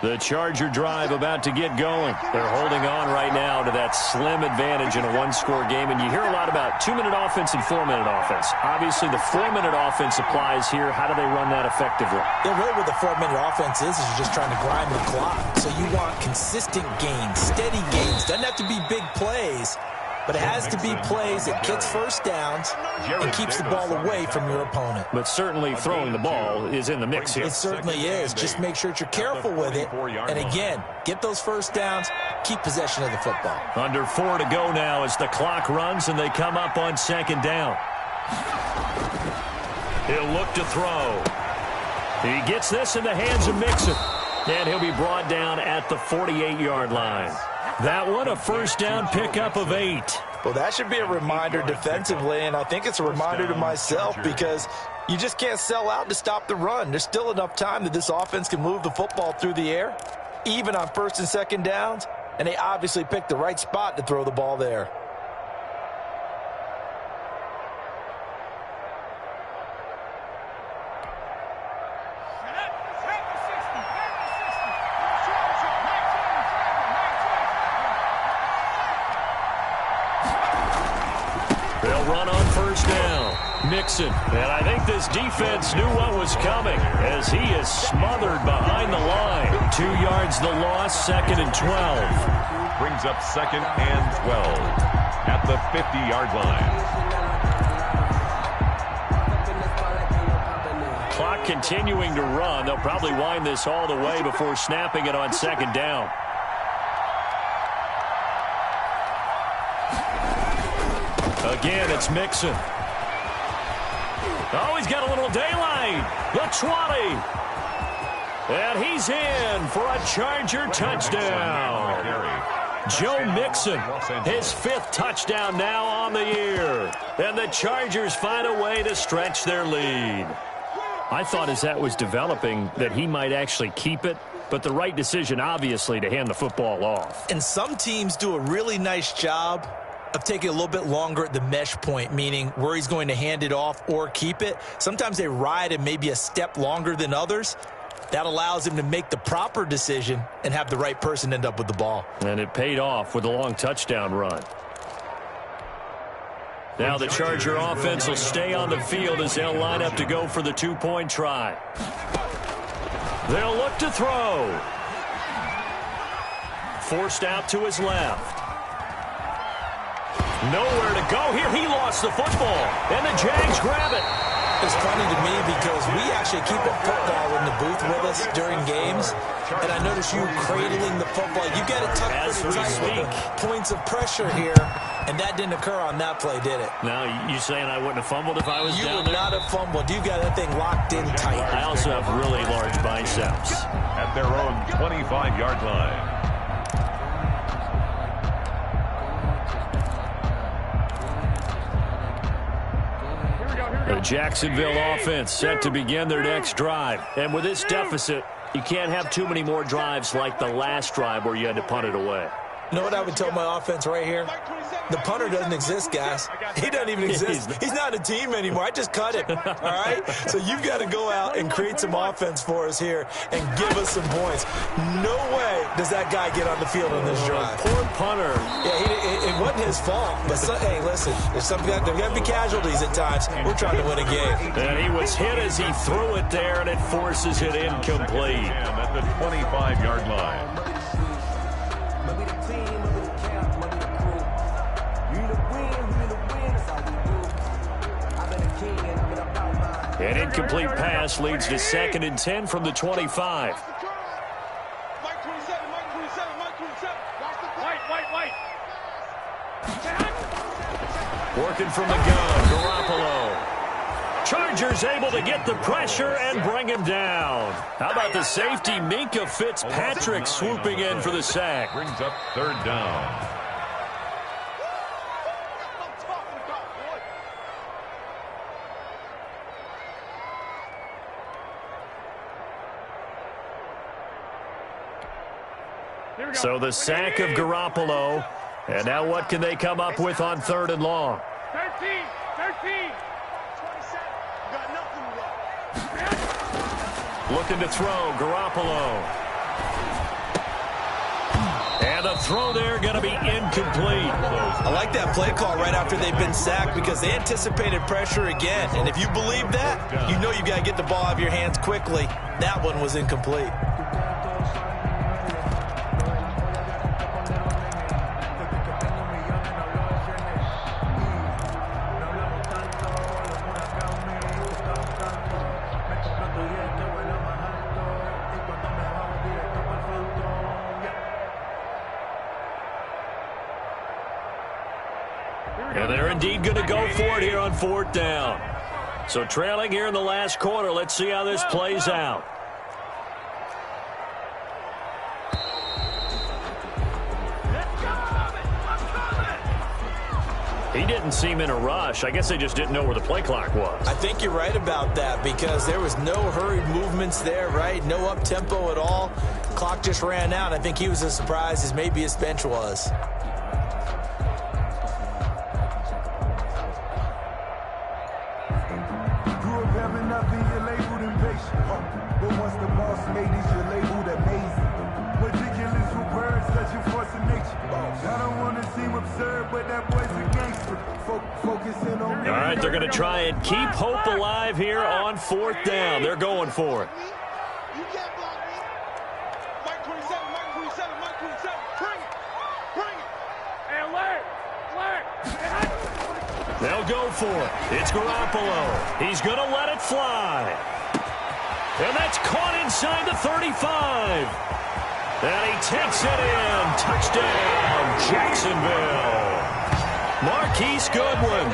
The Charger drive about to get going. They're holding on right now to that slim advantage in a one-score game. And you hear a lot about 2-minute offense and 4-minute offense. Obviously, the 4-minute offense applies here. How do they run that effectively? Yeah, really what the 4-minute offense is you're just trying to grind the clock. So you want consistent gains, steady gains. Doesn't have to be big plays, but it has to be plays that gets first downs and keeps the ball away from your opponent. But certainly throwing the ball is in the mix here. It certainly is. Just make sure that you're careful with it. And again, get those first downs, keep possession of the football. Under 4 to go now as the clock runs and they come up on 2nd down. He'll look to throw. He gets this in the hands of Mixon. And he'll be brought down at the 48-yard line. That one, a first down pickup of 8. Well, that should be a reminder defensively, and I think it's a reminder to myself because you just can't sell out to stop the run. There's still enough time that this offense can move the football through the air, even on 1st and 2nd downs, and they obviously picked the right spot to throw the ball there. They'll run on first down. Mixon. And I think this defense knew what was coming as he is smothered behind the line. 2 yards the loss, 2nd and 12. Brings up 2nd and 12 at the 50-yard line. Clock continuing to run. They'll probably wind this all the way before snapping it on 2nd down. Again, it's Mixon. Oh, he's got a little daylight. The 20. And he's in for a Charger touchdown. Joe Mixon, his 5th touchdown now on the year. And the Chargers find a way to stretch their lead. I thought as that was developing that he might actually keep it, but the right decision, obviously, to hand the football off. And some teams do a really nice job of taking a little bit longer at the mesh point, meaning where he's going to hand it off or keep it. Sometimes they ride him maybe a step longer than others. That allows him to make the proper decision and have the right person end up with the ball. And it paid off with a long touchdown run. Now the Charger offense will stay on the field as they'll line up to go for the 2-point try. They'll look to throw. Forced out to his left. Nowhere to go here. He lost the football. And the Jags grab it. It's funny to me because we actually keep a football in the booth with us during games. And I notice you cradling the football. You get it tucked pretty tight with the points of pressure here. And that didn't occur on that play, did it? Now, you saying I wouldn't have fumbled if I was down there? You would not have fumbled. You got that thing locked in tight. I also have really large biceps. At their own 25-yard line. The Jacksonville offense set to begin their next drive. And with this deficit, you can't have too many more drives like the last drive where you had to punt it away. You know what I would tell my offense right here? The punter doesn't exist, guys. He doesn't even exist. He's not a team anymore. I just cut him, all right? So you've got to go out and create some offense for us here and give us some points. No way does that guy get on the field on this drive. Poor punter. Yeah, it wasn't his fault. But, hey, listen, there's got to be casualties at times. We're trying to win a game. And he was hit as he threw it there, and it forces it incomplete. At the 25-yard line. An incomplete pass leads to 2nd and 10 from the 25. Working from the gun, Garoppolo. Chargers able to get the pressure and bring him down. How about the safety, Minka Fitzpatrick, swooping in for the sack. Brings up 3rd down. So the sack of Garoppolo. And now what can they come up with on 3rd and long? 13. 27. Got nothing. Looking to throw, Garoppolo. And the throw there going to be incomplete. I like that play call right after they've been sacked because they anticipated pressure again. And if you believe that, you know you got to get the ball out of your hands quickly. That one was incomplete. And they're indeed going to go for it here on 4th down. So trailing here in the last quarter. Let's see how this plays out. He didn't seem in a rush. I guess they just didn't know where the play clock was. I think you're right about that because there was no hurried movements there, right? No up-tempo at all. Clock just ran out. I think he was as surprised as maybe his bench was. All right, they're going to try and keep hope alive here on 4th down. They're going for it. You can't block me. Mike 27, Mike 27, Mike 27. Bring it. Bring it. And Larry. They'll go for it. It's Garoppolo. He's going to let it fly. And that's caught inside the 35. And he takes it in. Touchdown, Jacksonville. Marquise Goodwin,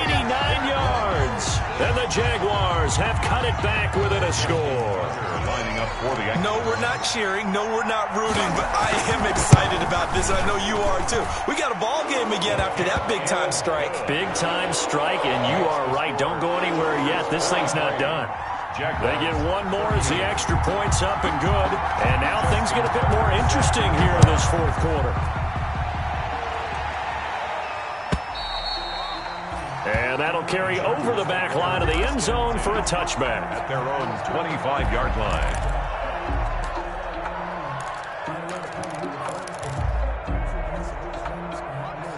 89 yards. And the Jaguars have cut it back within a score. Lining up for the No, we're not cheering. No, we're not rooting. But I am excited about this. I know you are, too. We got a ball game again after that big-time strike. Big-time strike, and you are right. Don't go anywhere yet. This thing's not done. They get one more as the extra point's up and good. And now things get a bit more interesting here in this fourth quarter. And that'll carry over the back line of the end zone for a touchback. At their own 25-yard line.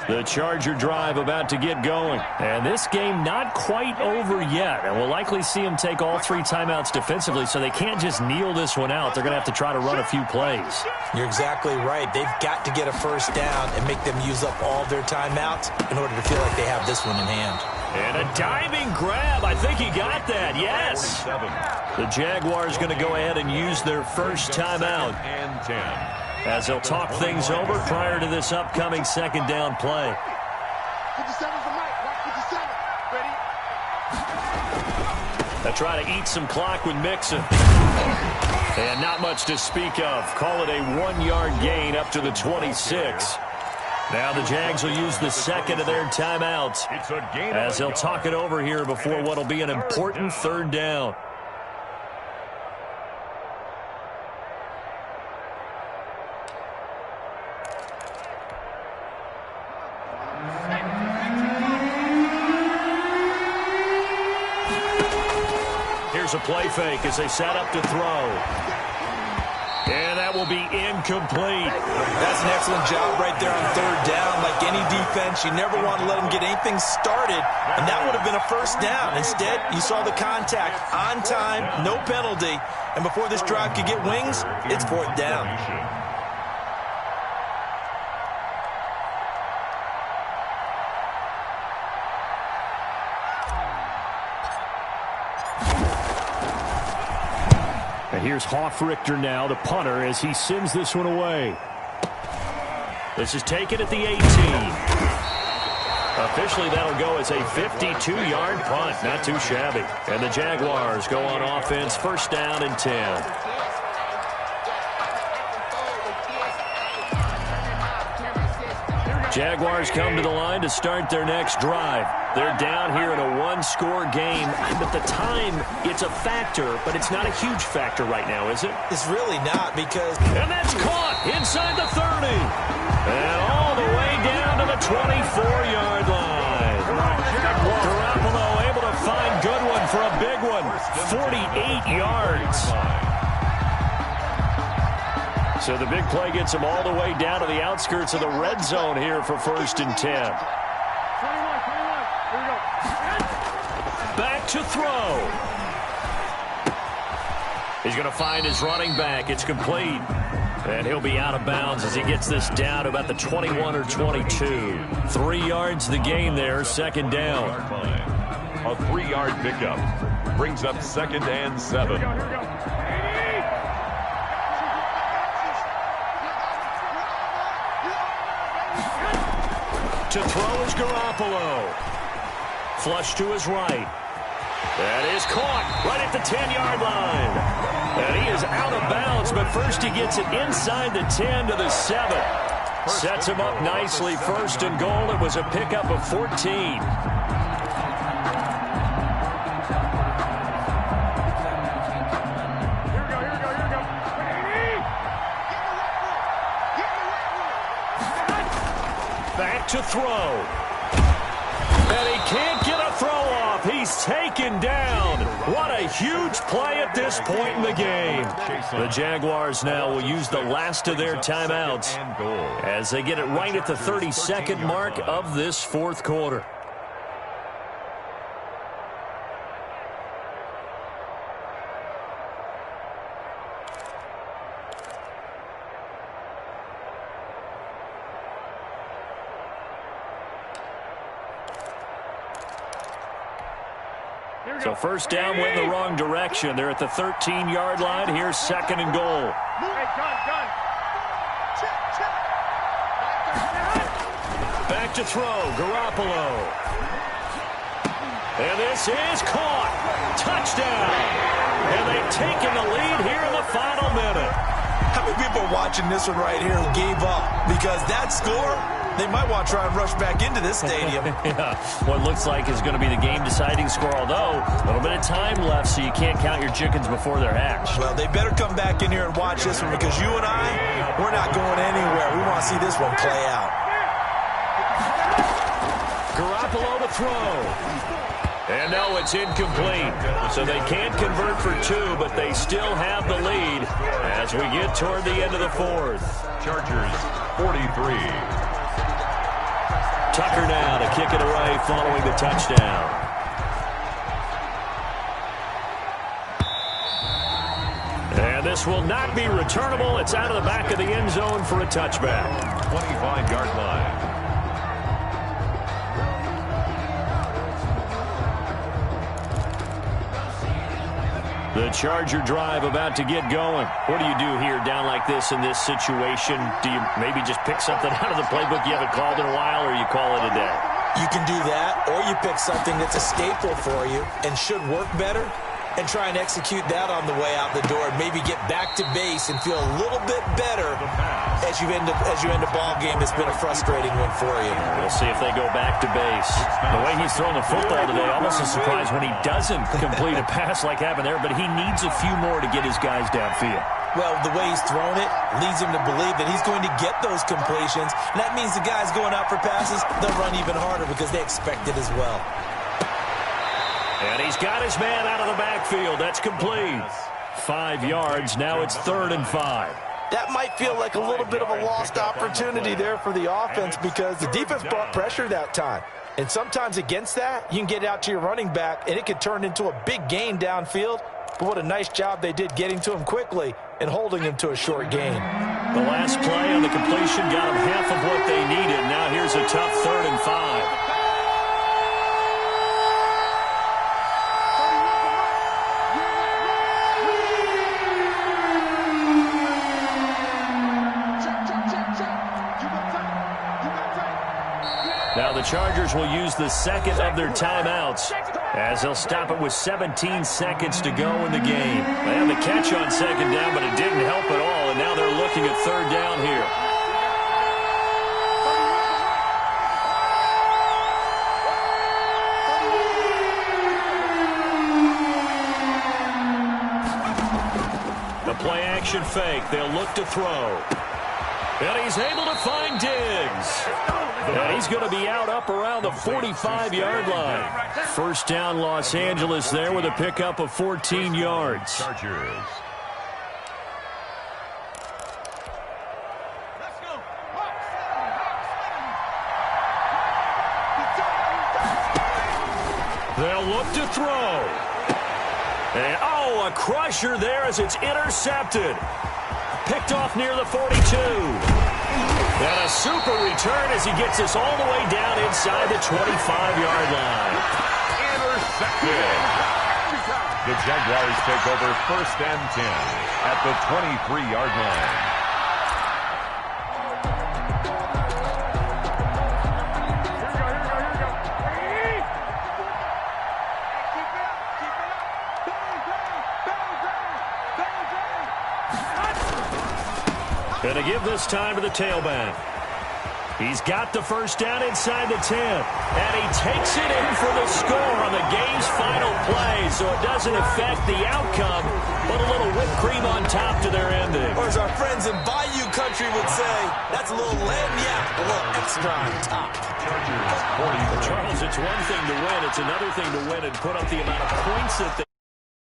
The Charger drive about to get going. And this game not quite over yet. And we'll likely see them take all 3 timeouts defensively, so they can't just kneel this one out. They're going to have to try to run a few plays. You're exactly right. They've got to get a first down and make them use up all their timeouts in order to feel like they have this one in hand. And a diving grab. I think he got that. Yes. The Jaguars going to go ahead and use their first timeout. And 10. As they'll talk things over prior to this upcoming second down play. 57's the mic. Watch 57. Ready? They try to eat some clock with Mixon. And not much to speak of. Call it a 1-yard gain up to the 26. Now the Jags will use the second of their timeouts as they'll talk it over here before what will be an important third down. Here's a play fake as they set up to throw. And that will be incomplete. That's an excellent job right there on third down. Like any defense, you never want to let them get anything started, and that would have been a first down. Instead, you saw the contact on time, no penalty, and before this drive could get wings, it's fourth down. And here's Hoffrichter now, the punter, as he sends this one away. This is taken at the 18. Officially, that'll go as a 52-yard punt. Not too shabby. And the Jaguars go on offense, first down and 10. Jaguars come to the line to start their next drive. They're down here in a one-score game. At the time, it's a factor, but it's not a huge factor right now, is it? It's really not because... And that's caught inside the 30. And all the way down to the 24-yard line. Garoppolo able to find Goodwin for a big one. 48 yards. So the big play gets him all the way down to the outskirts of the red zone here for first and 10. 21. Here we go. Back to throw. He's going to find his running back. It's complete. And he'll be out of bounds as he gets this down to about the 21 or 22. 3 yards the gain there, second down. A 3-yard pickup brings up second and 7. Here we go. To throw is Garoppolo. Flush to his right. That is caught right at the 10-yard line. And he is out of bounds, but first he gets it inside the 10 to the 7. Sets him up nicely. First and goal. It was a pickup of 14. Back to throw. And he can't get a throw off. He's taken down. What a huge play at this point in the game. The Jaguars now will use the last of their timeouts as they get it right at the 30-second mark of this fourth quarter. So first down went in the wrong direction. They're at the 13-yard line. Here's second and goal. Hey, gun. Back back to throw. Garoppolo. And this is caught. Touchdown. And they've taken the lead here in the final minute. How many people are watching this one right here who gave up? Because that score, they might want to try and rush back into this stadium. Yeah, what looks like is going to be the game-deciding score, although a little bit of time left, so you can't count your chickens before they're hatched. Well, they better come back in here and watch this one, because you and I, we're not going anywhere. We want to see this one play out. Garoppolo to throw. And no, it's incomplete. So they can't convert for two, but they still have the lead as we get toward the end of the fourth. Chargers 43. Tucker now to kick it away following the touchdown. And this will not be returnable. It's out of the back of the end zone for a touchback. 25-yard line. The Charger drive about to get going. What do you do here down like this in this situation? Do you maybe just pick something out of the playbook you haven't called in a while, or you call it a day? You can do that, or you pick something that's a staple for you and should work better and try and execute that on the way out the door and maybe get back to base and feel a little bit better as you end a ball game that's been a frustrating one for you. We'll see if they go back to base. The way he's throwing the football today, almost a surprise when he doesn't complete a pass like happened there, but he needs a few more to get his guys downfield. Well, the way he's thrown it leads him to believe that he's going to get those completions. And that means the guys going out for passes, they'll run even harder because they expect it as well. And he's got his man out of the backfield. That's complete. 5 yards. Now it's 3rd and 5. That might feel like a little bit of a lost opportunity there for the offense because the defense brought pressure that time. And sometimes against that, you can get out to your running back, and it could turn into a big gain downfield. But what a nice job they did getting to him quickly and holding him to a short gain. The last play on the completion got them half of what they needed. Now here's a tough 3rd and 5. Now the Chargers will use the second of their timeouts as they'll stop it with 17 seconds to go in the game. They had the catch on 2nd down, but it didn't help at all, and now they're looking at 3rd down here. The play-action fake. They'll look to throw. And he's able to find Diggs. And he's going to be out up around the 45-yard line. 1st down, Los Angeles there with a pickup of 14 yards. Chargers. They'll look to throw. And, oh, a crusher there as it's intercepted. Picked off near the 42. And a super return as he gets us all the way down inside the 25-yard line. Intercepted. The Jaguars take over 1st and 10 at the 23-yard line. Going to give this time to the tailback. He's got the 1st down inside the 10. And he takes it in for the score on the game's final play. So it doesn't affect the outcome, but a little whipped cream on top to their ending. Or as our friends in Bayou Country would say, that's a little lagniappe, a little extra on top. Charles, it's one thing to win. It's another thing to win and put up the amount of points that they